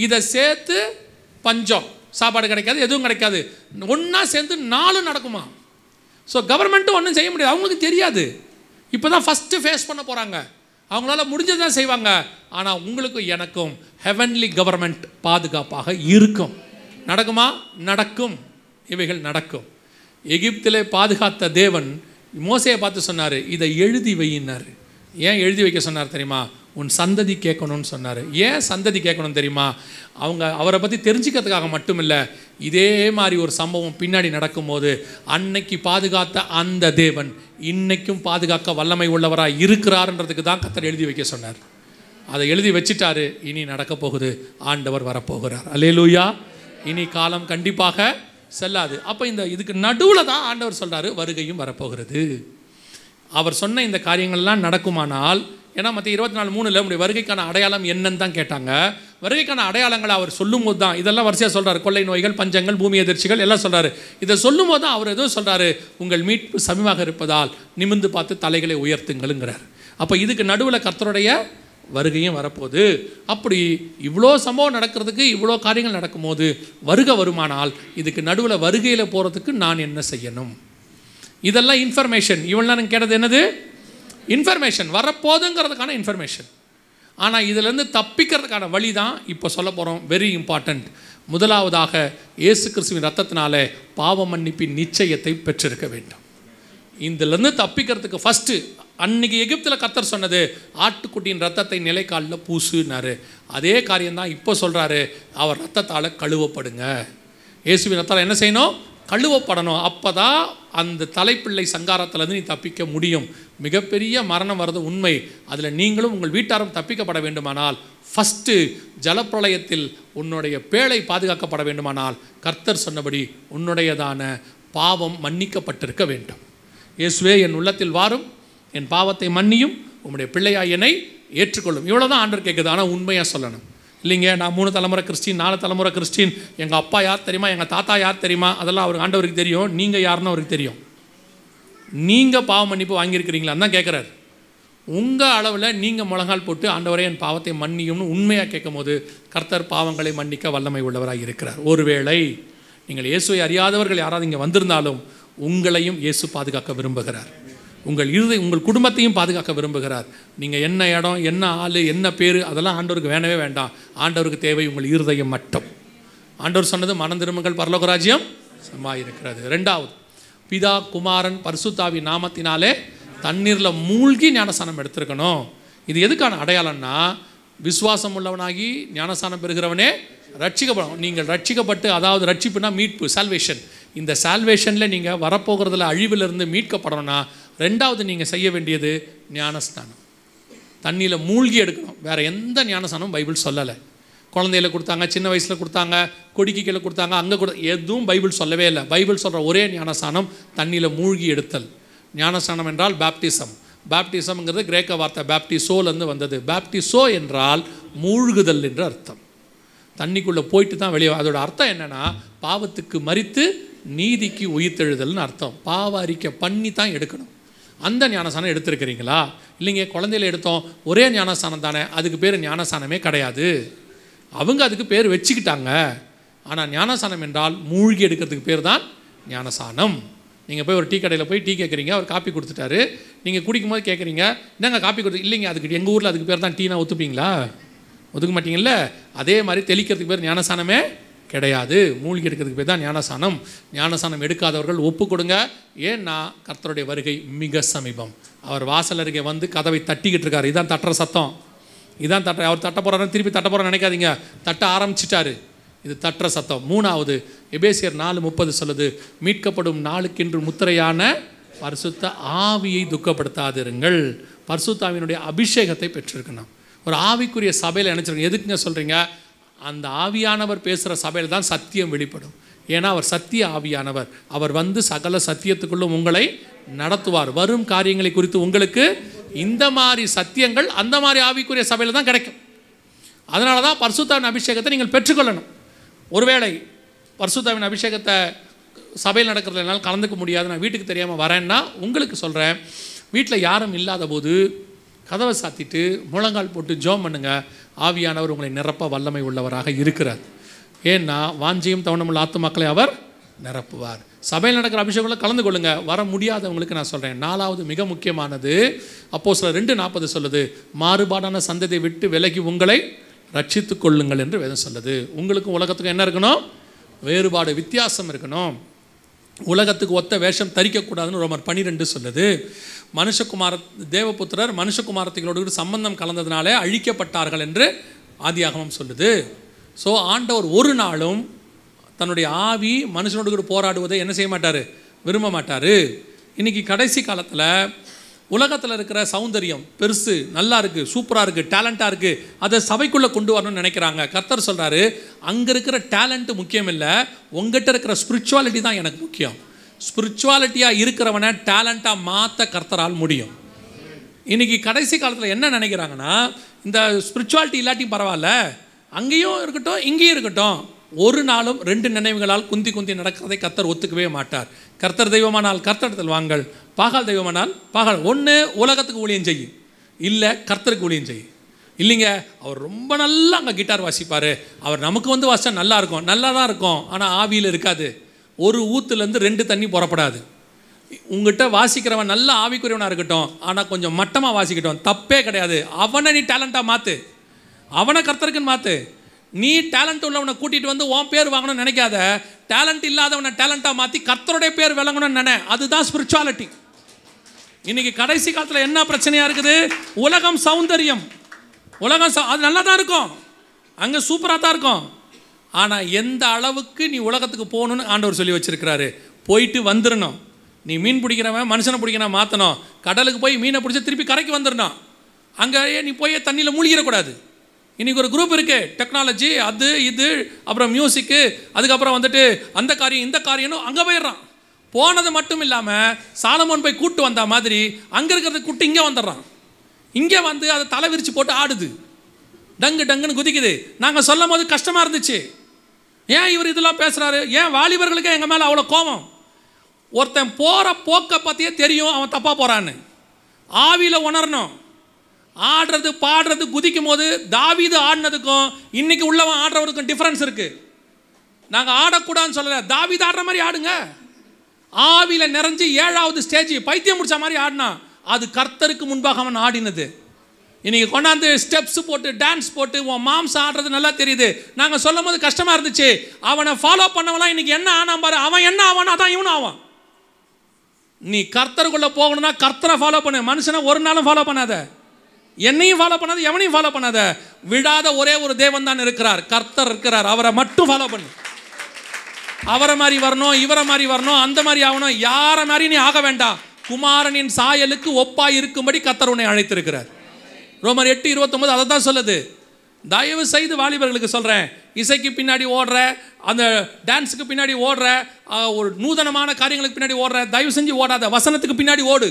இதை சேர்த்து பஞ்சம், சாப்பாடு கிடைக்காது, எதுவும் கிடைக்காது, ஒன்றா சேர்ந்து 4 நடக்குமா. ஸோ கவர்மெண்ட்டும் ஒன்றும் செய்ய முடியாது, அவங்களுக்கு தெரியாது. இப்போ தான் ஃபஸ்ட்டு ஃபேஸ் பண்ண போகிறாங்க. அவங்களால முடிஞ்சதான் செய்வாங்க. ஆனால் உங்களுக்கும் எனக்கும் ஹெவன்லி கவர்மெண்ட் பாதுகாப்பாக இருக்கும். நடக்குமா? நடக்கும். இவைகள் நடக்கும். எகிப்திலே பாதுகாத்த தேவன் மோசையை பார்த்து சொன்னார், இதை எழுதி வையினார். ஏன் எழுதி வைக்க சொன்னார் தெரியுமா? உன் சந்ததி கேட்கணும்னு சொன்னார். ஏன் சந்ததி கேட்கணும் தெரியுமா? அவரை பற்றி தெரிஞ்சுக்கிறதுக்காக மட்டும் இல்லை, இதே மாதிரி ஒரு சம்பவம் பின்னாடி நடக்கும்போது அன்னைக்கு பாதுகாத்த அந்த தேவன் இன்னைக்கும் பாதுகாக்க வல்லமை உள்ளவராக இருக்கிறார்ன்றதுக்கு தான் கர்த்தர் எழுதி வைக்க சொன்னார். அதை எழுதி வச்சுட்டாரு. இனி நடக்க போகுது, ஆண்டவர் வரப்போகிறார். அல்லேலூயா. இனி காலம் கண்டிப்பாக செல்லாது. அப்போ இதுக்கு நடுவில் தான் ஆண்டவர் சொல்கிறாரு, வருகையும் வரப்போகிறது. அவர் சொன்ன இந்த காரியங்கள்லாம் நடக்குமானால், ஏன்னா மத்திய 24:3 நம்முடைய வருகைக்கான அடையாளம் என்னன்னு தான் கேட்டாங்க. வருகைக்கான அடையாளங்களை அவர் சொல்லும் போது தான் இதெல்லாம் வரிசையாக சொல்கிறார். கொள்ளை நோய்கள், பஞ்சங்கள், பூமி எதிர்ச்சிகள் எல்லாம் சொல்கிறாரு. இதை சொல்லும் போது தான் அவர் எதுவும் சொல்கிறாரு, உங்கள் மீட்பு சமீபமாக இருப்பதால் நிமிர்ந்து பார்த்து தலைகளை உயர்த்துங்கள்ங்கிறார். அப்போ இதுக்கு நடுவில் கர்த்தருடைய வருகையும் வரப்போகுது. அப்படி இவ்வளோ சம்பவம் நடக்கிறதுக்கு, இவ்வளோ காரியங்கள் நடக்கும்போது வருகை வருமானால், இதுக்கு நடுவில் வருகையில் போகிறதுக்கு நான் என்ன செய்யணும்? இதெல்லாம் இன்ஃபர்மேஷன். இவெல்லாம் நான் கேட்டது என்னது? இன்ஃபர்மேஷன். வரப்போதுங்கிறதுக்கான இன்ஃபர்மேஷன். ஆனால் இதிலேருந்து தப்பிக்கிறதுக்கான வழி தான் இப்போ சொல்ல போகிறோம். Very important. முதலாவதாக இயேசு கிறிஸ்துவின் ரத்தத்தினாலே பாவ மன்னிப்பின் நிச்சயத்தை பெற்றிருக்க வேண்டும். இதிலேருந்து தப்பிக்கிறதுக்கு ஃபஸ்ட்டு அன்றைக்கி எகிப்தில் கர்த்தர் சொன்னது, ஆட்டுக்குட்டியின் ரத்தத்தை நிலைக்காலில் பூசுனாரு. அதே காரியம்தான் இப்போ சொல்கிறாரு, அவர் ரத்தத்தால் கழுவப்படுங்க. இயேசுவின் ரத்தத்தால் என்ன செய்யணும்? கழுவப்படணும். அப்போ தான் அந்த தலைப்பிள்ளை சங்காரத்திலேருந்து நீ தப்பிக்க முடியும். மிகப்பெரிய மரணம் வர்றது உண்மை. அதில் நீங்களும் உங்கள் வீட்டாரும் தப்பிக்கப்பட வேண்டுமானால், ஃபஸ்ட்டு ஜலப்பிரளயத்தில் உன்னுடைய பேழை பாதுகாக்கப்பட வேண்டுமானால், கர்த்தர் சொன்னபடி உன்னுடையதான பாவம் மன்னிக்கப்பட்டிருக்க வேண்டும். இயேசுவே, என் உள்ளத்தில் வாரும், என் பாவத்தை மன்னியும், உம்முடைய பிள்ளையாய் என்னை ஏற்றுக்கொள்ளும். இவ்வளோ தான் ஆண்டவர் கேட்குது. ஆனால் உண்மையாக சொல்லணும். இல்லைங்க, நான் 3 தலைமுறை கிறிஸ்டின், 4 தலைமுறை கிறிஸ்டின், எங்கள் அப்பா யார் தெரியுமா, எங்கள் தாத்தா யார் தெரியுமா, அதெல்லாம் அவருக்கு ஆண்டவருக்கு தெரியும். நீங்கள் யாருன்னு அவருக்கு தெரியும். நீங்கள் பாவ மன்னிப்பு வாங்கியிருக்கிறீங்களான்னு தான் கேட்குறாரு. உங்கள் அளவில் நீங்கள் முழங்கால் போட்டு ஆண்டவரே என் பாவத்தை மன்னியும்னு உண்மையாக கேட்கும் போது கர்த்தர் பாவங்களை மன்னிக்க வல்லமை உள்ளவராக இருக்கிறார். ஒருவேளை நீங்கள் இயேசுவை அறியாதவர்கள் யாராவது இங்கே வந்திருந்தாலும் உங்களையும் இயேசு பாதுகாக்க விரும்புகிறார். உங்கள் குடும்பத்தையும் பாதுகாக்க விரும்புகிறார். நீங்கள் என்ன இடம், என்ன ஆள், என்ன பேர், அதெல்லாம் ஆண்டவருக்கு வேணவே வேண்டாம். ஆண்டவருக்கு தேவை உங்கள் இருதயம் மட்டும். ஆண்டவர் சொன்னது, மனம் திரும்புங்கள், பரலோக ராஜ்யம் சமாயிருக்கிறது. 2வது, பிதா குமாரன் பரிசுத்தாவி நாமத்தினாலே தண்ணீரில் மூழ்கி ஞானஸ்தானம் எடுத்திருக்கணும். இது எதுக்கான அடையாளம்னா, விசுவாசம் உள்ளவனாகி ஞானஸ்தானம் பெறுகிறவனே ரட்சிக்கப்படும். நீங்கள் ரட்சிக்கப்பட்டு, அதாவது ரட்சிப்புனா மீட்பு, சால்வேஷன். இந்த சால்வேஷனில் நீங்கள் வரப்போகிறதுல அழிவிலிருந்து மீட்கப்படணும்னா 2வது நீங்கள் செய்ய வேண்டியது ஞானஸ்தானம். தண்ணியில் மூழ்கி எடுக்கணும். வேறு எந்த ஞானஸ்தானமும் பைபிள் சொல்லலை. குழந்தையில கொடுத்தாங்க, சின்ன வயசில் கொடுத்தாங்க, கொடிக்கு கீழே கொடுத்தாங்க, அங்கே எதுவும் பைபிள் சொல்லவே இல்லை. பைபிள் சொல்கிற ஒரே ஞானஸ்தானம் தண்ணியில் மூழ்கி எடுத்தல். ஞானஸ்தானம் என்றால் பேப்டிசம். பேப்டிசம்ங்கிறது கிரேக்க வார்த்தை பேப்டிசோலேருந்து வந்தது. பேப்டிசோ என்றால் மூழ்குதல் என்று அர்த்தம். தண்ணிக்குள்ளே போயிட்டு தான் வெளியே. அதோட அர்த்தம் என்னென்னா, பாவத்துக்கு மரித்து நீதிக்கு உயிர்த்தெழுதல்னு அர்த்தம். பாவ அறிக்கை பண்ணி தான் எடுக்கணும். அந்த ஞானஸ்தானம் எடுத்திருக்கிறீங்களா? இல்லைங்க, குழந்தையில எடுத்தோம், ஒரே ஞானஸ்தானம் தானே, அதுக்கு பேர் ஞானஸ்தானமே கிடையாது. அவங்க அதுக்கு பேர் வச்சுக்கிட்டாங்க. ஆனால் ஞானஸ்தானம் என்றால் மூழ்கி எடுக்கிறதுக்கு பேர் தான் ஞானஸ்தானம். நீங்கள் போய் ஒரு டீ கடையில் போய் டீ கேட்குறீங்க, அவர் காப்பி கொடுத்துட்டாரு. நீங்கள் குடிக்கும் போது கேட்குறீங்க, என்னங்க காப்பி கொடுத்து, இல்லைங்க அதுக்கு எங்கள் ஊரில் அதுக்கு பேர் தான் டீனா, ஒத்துப்பீங்களா? ஒதுக்க மாட்டீங்கல்ல. அதே மாதிரி தெளிக்கிறதுக்கு பேர் ஞானஸ்தானமே கிடையாது. மூழ்கி எடுக்கிறதுக்கு பேர் தான் ஞானஸ்தானம். ஞானஸ்தானம் எடுக்காதவர்கள் ஒப்பு கொடுங்க. ஏன்னா கர்த்தருடைய வருகை மிக சமீபம். அவர் வாசல் அருகே வந்து கதவை தட்டிக்கிட்டு இருக்காரு. இதான் தட்டுற சத்தம். இதான் தட்ட. அவர் தட்ட போகிறாருன்னு திருப்பி தட்ட போகிறான்னு நினைக்காதீங்க. தட்ட ஆரம்பிச்சிட்டாரு. இது தட்டுற சத்தம். 3வது, எபேசியர் 4:30 சொல்லுது, மீட்கப்படும் நாளுக்கென்று முத்திரையான பரிசுத்த ஆவியை துக்கப்படுத்தாதிருங்கள். பரிசுத்த ஆவியினுடைய அபிஷேகத்தை பெற்றிருக்கணும். ஒரு ஆவிக்குரிய சபையில் நினச்சிருக்கணும். எதுக்குங்க சொல்கிறீங்க? அந்த ஆவியானவர் பேசுகிற சபையில் தான் சத்தியம் வெளிப்படும். ஏன்னா அவர் சத்திய ஆவியானவர். அவர் வந்து சகல சத்தியத்துக்குள்ளும் உங்களை நடத்துவார். வரும் காரியங்களை குறித்து உங்களுக்கு இந்த மாதிரி சத்தியங்கள் அந்த மாதிரி ஆவிக்குரிய சபையில் தான் கிடைக்கும். அதனால தான் பரிசுத்தாவின் அபிஷேகத்தை நீங்கள் பெற்றுக்கொள்ளணும். ஒருவேளை பரிசுத்தாவின் அபிஷேகத்தை சபையில் நடக்கிறதுனால கலந்துக்க முடியாது, நான் வீட்டுக்கு தெரியாமல் வரேன்னா உங்களுக்கு சொல்கிறேன், வீட்டில் யாரும் இல்லாத போது கதவை சாத்திட்டு முழங்கால் போட்டு ஜெபம் பண்ணுங்க. ஆவியானவர் உங்களை நிரப்ப வல்லமை உள்ளவராக இருக்கிறார். ஏன்னா வாஞ்சியும் தவணமுள்ள ஆத்துமாக்களை அவர் நிரப்புவார். சபையில் நடக்கிற அபிஷேகங்களை கலந்து கொள்ளுங்க. வர முடியாதவங்களுக்கு நான் சொல்கிறேன், 4வது மிக முக்கியமானது அப்போஸ்தலர் 2:40 சொல்லுது, மாறுபாடான சந்ததியை விட்டு விலகி உங்களை ரட்சித்து கொள்ளுங்கள் என்று வேதம் சொல்லுது. உங்களுக்கும் உலகத்துக்கும் என்ன இருக்கணும்? வேறுபாடு, வித்தியாசம் இருக்கணும். உலகத்துக்கு ஒத்த வேஷம் தரிக்கக்கூடாதுன்னு ரோமர் 12 சொல்லுது. மனுஷகுமார தேவபுத்திரர் மனுஷகுமாரத்திகளோடு சம்பந்தம் கலந்ததுனாலே அழிக்கப்பட்டார்கள் என்று ஆதியாகமம் சொல்லுது. ஸோ ஆண்டவர் ஒரு நாளும் தன்னுடைய ஆவி மனுஷனோடு கூட போராடுவதை என்ன செய்ய மாட்டார்? விரும்ப மாட்டார். இன்றைக்கி கடைசி காலத்தில் உலகத்தில் இருக்கிற சௌந்தரியம் பெருசு, நல்லா இருக்குது, சூப்பராக இருக்குது, டேலண்ட்டாக இருக்குது, அதை சபைக்குள்ளே கொண்டு வரணும்னு நினைக்கிறாங்க. கர்த்தர் சொல்கிறாரு, அங்கே இருக்கிற டேலண்ட்டு முக்கியம் இல்லை, உங்கள்கிட்ட இருக்கிற ஸ்பிரிச்சுவாலிட்டி தான் எனக்கு முக்கியம். ஸ்பிரிச்சுவாலிட்டியாக இருக்கிறவனை டேலண்ட்டாக மாற்ற கர்த்தரால் முடியும். இன்றைக்கி கடைசி காலத்தில் என்ன நினைக்கிறாங்கன்னா, இந்த ஸ்பிரிச்சுவாலிட்டி இல்லாட்டி பரவாயில்ல, அங்கேயும் இருக்கட்டும் இங்கேயும் இருக்கட்டும், ஒரு நாளும் 2 நினைவுகளால் குந்தி குந்தி நடக்கிறதை கர்த்தர் ஒத்துக்கவே மாட்டார். கர்த்தர் தெய்வமானால் கர்த்தரிடத்தில் வாங்கள், பாகால் தெய்வமானால் பாகால். ஒன்று உலகத்துக்கு ஊழியம் செய்யும், இல்லை கர்த்தருக்கு ஊழியம் செய்யும். இல்லைங்க அவர் ரொம்ப நல்லா அங்கே கிட்டார் வாசிப்பார், அவர் நமக்கு வந்து வாசித்தா நல்லா இருக்கும், நல்லா தான் இருக்கும், ஆனால் ஆவியில் இருக்காது. ஒரு ஊற்றுலேருந்து 2 தண்ணி புறப்படாது. உங்கள்கிட்ட வாசிக்கிறவன் நல்ல ஆவிக்குரியவனாக இருக்கட்டும், ஆனால் கொஞ்சம் மட்டமாக வாசிக்கட்டும், தப்பே கிடையாது. அவனை நீ டேலண்ட்டாக மாற்று, அவனை கர்த்தருக்குன்னு மாற்று. நீ டேலண்ட் உள்ளவனை கூட்டிகிட்டு வந்து உன் பேர் வாங்கணும்னு நினைக்காத. டேலண்ட் இல்லாதவனை டேலண்ட்டாக மாற்றி கர்த்தருடைய பேர் விளங்கணும்னு நினை. அதுதான் ஸ்பிரிச்சுவாலிட்டி. இன்றைக்கி கடைசி காலத்தில் என்ன பிரச்சனையாக இருக்குது? உலகம் சௌந்தரியம், உலகம் அது நல்லா தான் இருக்கும், அங்கே சூப்பராக தான் இருக்கும். ஆனால் எந்த அளவுக்கு நீ உலகத்துக்கு போகணுன்னு ஆண்டவர் சொல்லி வச்சுருக்கிறாரு. போயிட்டு வந்துடணும். நீ மீன் பிடிக்கிறவன் மனுஷனை பிடிக்கிறவன் மாற்றணும். கடலுக்கு போய் மீனை பிடிச்சி திருப்பி கரைக்கு வந்துடணும். அங்கேயே நீ போய் தண்ணியில் மூழ்கிடக்கூடாது. இன்றைக்கி ஒரு குரூப் இருக்குது, டெக்னாலஜி அது இது, அப்புறம் மியூசிக்கு, அதுக்கப்புறம் வந்துட்டு அந்த காரியம் இந்த காரியம்னு அங்கே போயிடுறான். போனது மட்டும் இல்லாமல் சாலமோன் போய் கூட்டு வந்த மாதிரி அங்கே இருக்கிறத கூட்டு இங்கே வந்துடுறான். இங்கே வந்து அதை தலை விரித்து போட்டு ஆடுது, டங்கு டங்குன்னு குதிக்குது. நாங்கள் சொல்லும் போது கஷ்டமாக இருந்துச்சு. ஏன் இவர் இதெல்லாம் பேசுகிறாரு? ஏன் வாலிபர்களுக்கே எங்கள் மேலே அவ்வளோ கோபம்? ஒருத்தன் போகிற போக்கை பற்றியே தெரியும் அவன் தப்பாக போகிறான்னு. ஆவியில் உணரணும். ஆடுறது பாடுறது குதிக்கும் போது தாவீது ஆடினதுக்கும் இன்னைக்கு உள்ளவன் ஆடுறவருக்கும் டிஃப்ரென்ஸ் இருக்குது. நாங்கள் ஆடக்கூடாதுன்னு சொல்லலை, தாவீது ஆடுற மாதிரி ஆடுங்க. ஆவியில் நிறைஞ்சு 7வது ஸ்டேஜ் பைத்தியம் முடிச்ச மாதிரி ஆடினா அது கர்த்தருக்கு முன்பாக அவன் ஆடினது. இன்றைக்கி கொண்டாந்து ஸ்டெப்ஸ் போட்டு டான்ஸ் போட்டு உன் மாம்சம் ஆடுறது நல்லா தெரியுது. நாங்கள் சொல்லும் போது கஷ்டமாக இருந்துச்சு. அவனை ஃபாலோ பண்ணவெல்லாம் இன்றைக்கி என்ன ஆனா பாரு, அவன் என்ன ஆவானா தான் இவனும் ஆவான். நீ கர்த்தருக்குள்ளே போகணும்னா கர்த்தரை ஃபாலோ பண்ணு, மனுஷனை ஒரு நாளும் ஃபாலோ பண்ணாத, என்னையும் ஃபாலோ பண்ணாத, எவனையும் ஃபாலோ பண்ணாத. விடாத ஒரே ஒரு தேவன் தான் இருக்கிறார், கர்த்தர் இருக்கிறார், அவரை மட்டும் ஃபாலோ பண்ணு. அவரை மாதிரி வரணும், இவரை மாதிரி வரணும், அந்த மாதிரி ஆகணும், யாரை மாதிரி நீ ஆக வேண்டாம். குமாரனின் சாயலுக்கு ஒப்பாய் இருக்கும்படி கர்த்தர் உன்னை அழைத்திருக்கிறார். ரோமர் 8:29 அதை தான் சொல்லுது. தயவு செய்து வாலிபர்களுக்கு சொல்கிறேன், இசைக்கு பின்னாடி ஓடுற, அந்த டான்ஸுக்கு பின்னாடி ஓடுற, ஒரு நூதனமான காரியங்களுக்கு பின்னாடி ஓடுற, தயவு செஞ்சு ஓடாத, வசனத்துக்கு பின்னாடி ஓடு.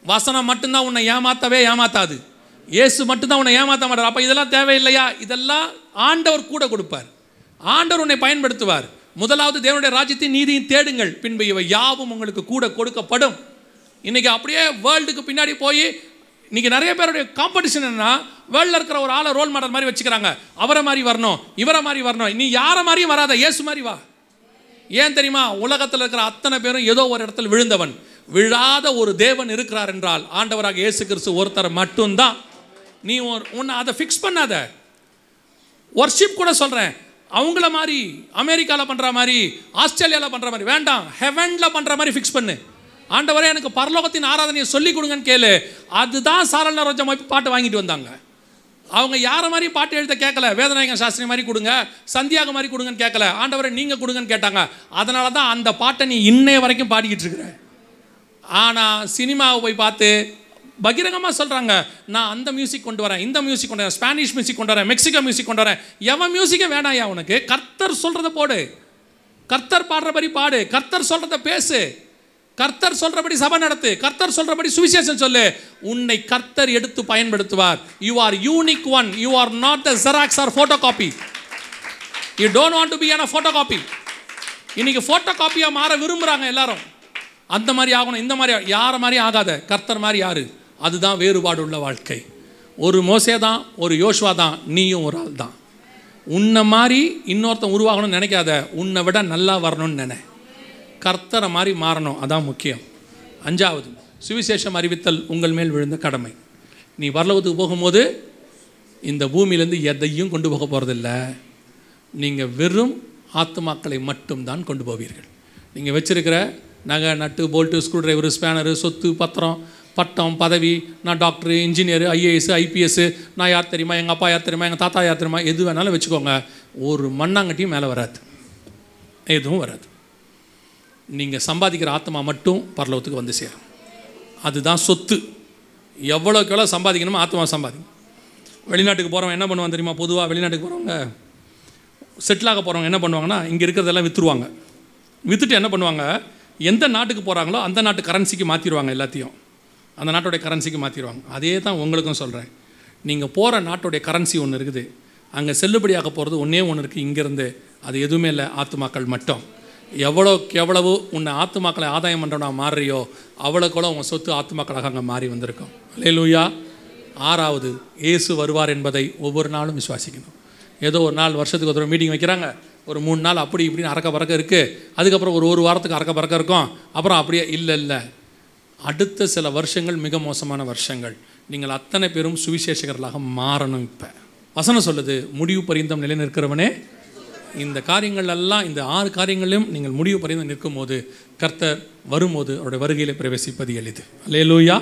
வசனம் மட்டும்தான் உன்னை ஏமாற்றவே ஏமாத்தாது. இயேசு மட்டும்தான் உன்னை ஏமாற்ற மாட்டார். அப்போ இதெல்லாம் தேவையில்லையா? இதெல்லாம் ஆண்டவர் கூட கொடுப்பார், ஆண்டவர் உன்னை பயன்படுத்துவார். முதலாவது தேவனுடைய ராஜ்யத்தின் நீதியும் தேடுங்கள், பின்பு இவை யாவும் உங்களுக்கு கூட கொடுக்கப்படும். இன்றைக்கி அப்படியே வேர்ல்டுக்கு பின்னாடி போய் இன்றைக்கி நிறைய பேருடைய காம்படிஷன் என்னன்னா, வேர்ல்டில் இருக்கிற ஒரு ஆளை ரோல் மாடல் மாதிரி வச்சுக்கிறாங்க. அவரை மாதிரி வரணும், இவரை மாதிரி வரணும். நீ யாரை மாதிரியும் வராத, இயேசு மாதிரி வா. ஏன் தெரியுமா? உலகத்தில் இருக்கிற அத்தனை பேரும் ஏதோ ஒரு இடத்துல விழுந்தவன். விழாத ஒரு தேவன் இருக்கிறார் என்றால் ஆண்டவராக இயேசு கிறிஸ்து ஒருத்தர் மட்டும்தான். நீ உன்னை அதை ஃபிக்ஸ் பண்ணாத. வர்ஷிப் கூட சொல்கிறேன், அவங்கள மாதிரி அமெரிக்காவில் பண்ணுற மாதிரி ஆஸ்திரேலியாவில் பண்ணுற மாதிரி வேண்டாம், ஹெவனில் பண்ணுற மாதிரி ஃபிக்ஸ் பண்ணு. ஆண்டவரே எனக்கு பரலோகத்தின் ஆராதனையை சொல்லிக் கொடுங்கன்னு கேளு. அதுதான் சாரல் ரோஜா பாட்டு வாங்கிட்டு வந்தாங்க. அவங்க யாரை மாதிரி பாட்டு எழுத கேட்கல, வேதநாயகன் சாஸ்திரி மாதிரி கொடுங்க, சந்தியாக மாதிரி கொடுங்கன்னு கேட்கல, ஆண்டவரை நீங்கள் கொடுங்கன்னு கேட்டாங்க. அதனால தான் அந்த பாட்டை நீ இன்னைய வரைக்கும் பாடிக்கிட்டு இருக்கிற. ஆனால் சினிமாவை போய் பார்த்து பகிரங்கமாக சொல்கிறாங்க, நான் அந்த மியூசிக் கொண்டு வரேன், இந்த மியூசிக் கொண்டு வரேன், ஸ்பானிஷ் மியூசிக் கொண்டு வரேன், மெக்சிகோ மியூசிக் கொண்டு வரேன். எவன் மியூசிக்கே வேணாயா உனக்கு? கர்த்தர் சொல்கிறத போடு, கர்த்தர் பாடுறபடி பாடு, கர்த்தர் சொல்கிறத பேசு, கர்த்தர் சொல்கிறபடி சபை நடத்து, கர்த்தர் சொல்கிறபடி சுவிசேஷம் சொல்லு. உன்னை கர்த்தர் எடுத்து பயன்படுத்துவார். You are unique one. You are not the Xerox or photocopy. You don't want to be a photocopy. இன்னைக்கு ஃபோட்டோ காப்பியாக மாற விரும்புகிறாங்க எல்லாரும். அந்த மாதிரி ஆகணும், இந்த மாதிரி யாரை மாதிரி ஆகாத, கர்த்தர் மாதிரி யாரு? அதுதான் வேறுபாடு உள்ள வாழ்க்கை. ஒரு மோசே தான், ஒரு யோசுவா தான், நீயும் ஒரு ஆள் தான். உன்னை மாதிரி இன்னொருத்தன் உருவாகணும்னு நினைக்காத, உன்னை விட நல்லா வரணும்னு நினை. கர்த்தரை மாதிரி மாறணும், அதான் முக்கியம். 5வது, சுவிசேஷம் அறிவித்தல் உங்கள் மேல் விழுந்த கடமை. நீ பரலோகத்துக்கு போகும்போது இந்த பூமியிலேருந்து எதையும் கொண்டு போக போகிறதில்ல. நீங்கள் வெறும் ஆத்துமாக்களை மட்டும்தான் கொண்டு போவீர்கள். நீங்கள் வச்சிருக்கிற நகை, நட்டு, போல்ட்டு, ஸ்க்ரூ டிரைவரு, ஸ்பேனரு, சொத்து, பத்திரம், பட்டம், பதவி, நான் டாக்டரு, இன்ஜினியரு, ஐஏஎஸ், ஐபிஎஸ், நான் யார் தெரியுமா, எங்கள் அப்பா யார் தெரியுமா, எங்கள் தாத்தா யார் தெரியுமா, எது வேணாலும் வச்சுக்கோங்க, ஒரு மண்ணாங்கட்டியும் மேலே வராது, எதுவும் வராது. நீங்கள் சம்பாதிக்கிற ஆத்மா மட்டும் பரலோகத்துக்கு வந்து சேரும். அதுதான் சொத்து. எவ்வளோக்கு எவ்வளோ சம்பாதிக்கணுமோ ஆத்மா சம்பாதிக்கணும். வெளிநாட்டுக்கு போகிறவங்க என்ன பண்ணுவாங்க தெரியுமா? பொதுவாக வெளிநாட்டுக்கு போகிறவங்க, செட்டிலாக போகிறவங்க என்ன பண்ணுவாங்கன்னா, இங்கே இருக்கிறதெல்லாம் விற்றுருவாங்க. விற்றுட்டு என்ன பண்ணுவாங்க, எந்த நாட்டுக்கு போகிறாங்களோ அந்த நாட்டு கரன்சிக்கு மாற்றிடுவாங்க. எல்லாத்தையும் அந்த நாட்டுடைய கரன்சிக்கு மாற்றிடுவாங்க. அதே தான் உங்களுக்கும் சொல்கிறேன். நீங்கள் போகிற நாட்டுடைய கரன்சி ஒன்று இருக்குது, அங்கே செல்லுபடியாக போகிறது ஒன்றே ஒன்று இருக்குது இங்கேருந்து. அது எதுவுமே இல்லை, ஆத்துமாக்கள் மட்டும். எவ்வளோக்கு எவ்வளவு உன்னை ஆத்துமாக்களை ஆதாயம் பண்ணுறவனா மாறுறியோ அவ்வளோக்குள்ள உங்கள் சொத்து ஆத்துமாக்களாக அங்கே மாறி வந்திருக்கும். அல்லேலூயா. 6வது, இயேசு வருவார் என்பதை ஒவ்வொரு நாளும் விசுவாசிக்கணும். ஏதோ ஒரு நாள் வருஷத்துக்கு ஒரு மீட்டிங் வைக்கிறாங்க, ஒரு 3 நாள் அப்படி இப்படின்னு அறக்க பறக்க இருக்குது, அதுக்கப்புறம் ஒரு வாரத்துக்கு அறக்க பறக்க இருக்கும், அப்புறம் அப்படியே இல்லை. அடுத்த சில வருஷங்கள் மிக மோசமான வருஷங்கள். நீங்கள் அத்தனை பேரும் சுவிசேஷகர்களாக மாறணும். இப்போ வசனம் சொல்லுது, முடிவு பரியந்தம் நிலை நிற்கிறவனே. இந்த காரியங்கள் எல்லாம், இந்த 6 காரியங்களையும் நீங்கள் முடிவு பரியந்தம் நிற்கும் போது கர்த்தர் வரும்போது அவருடைய வருகையில் பிரவேசிப்பது எளிது. அல்லேலூயா.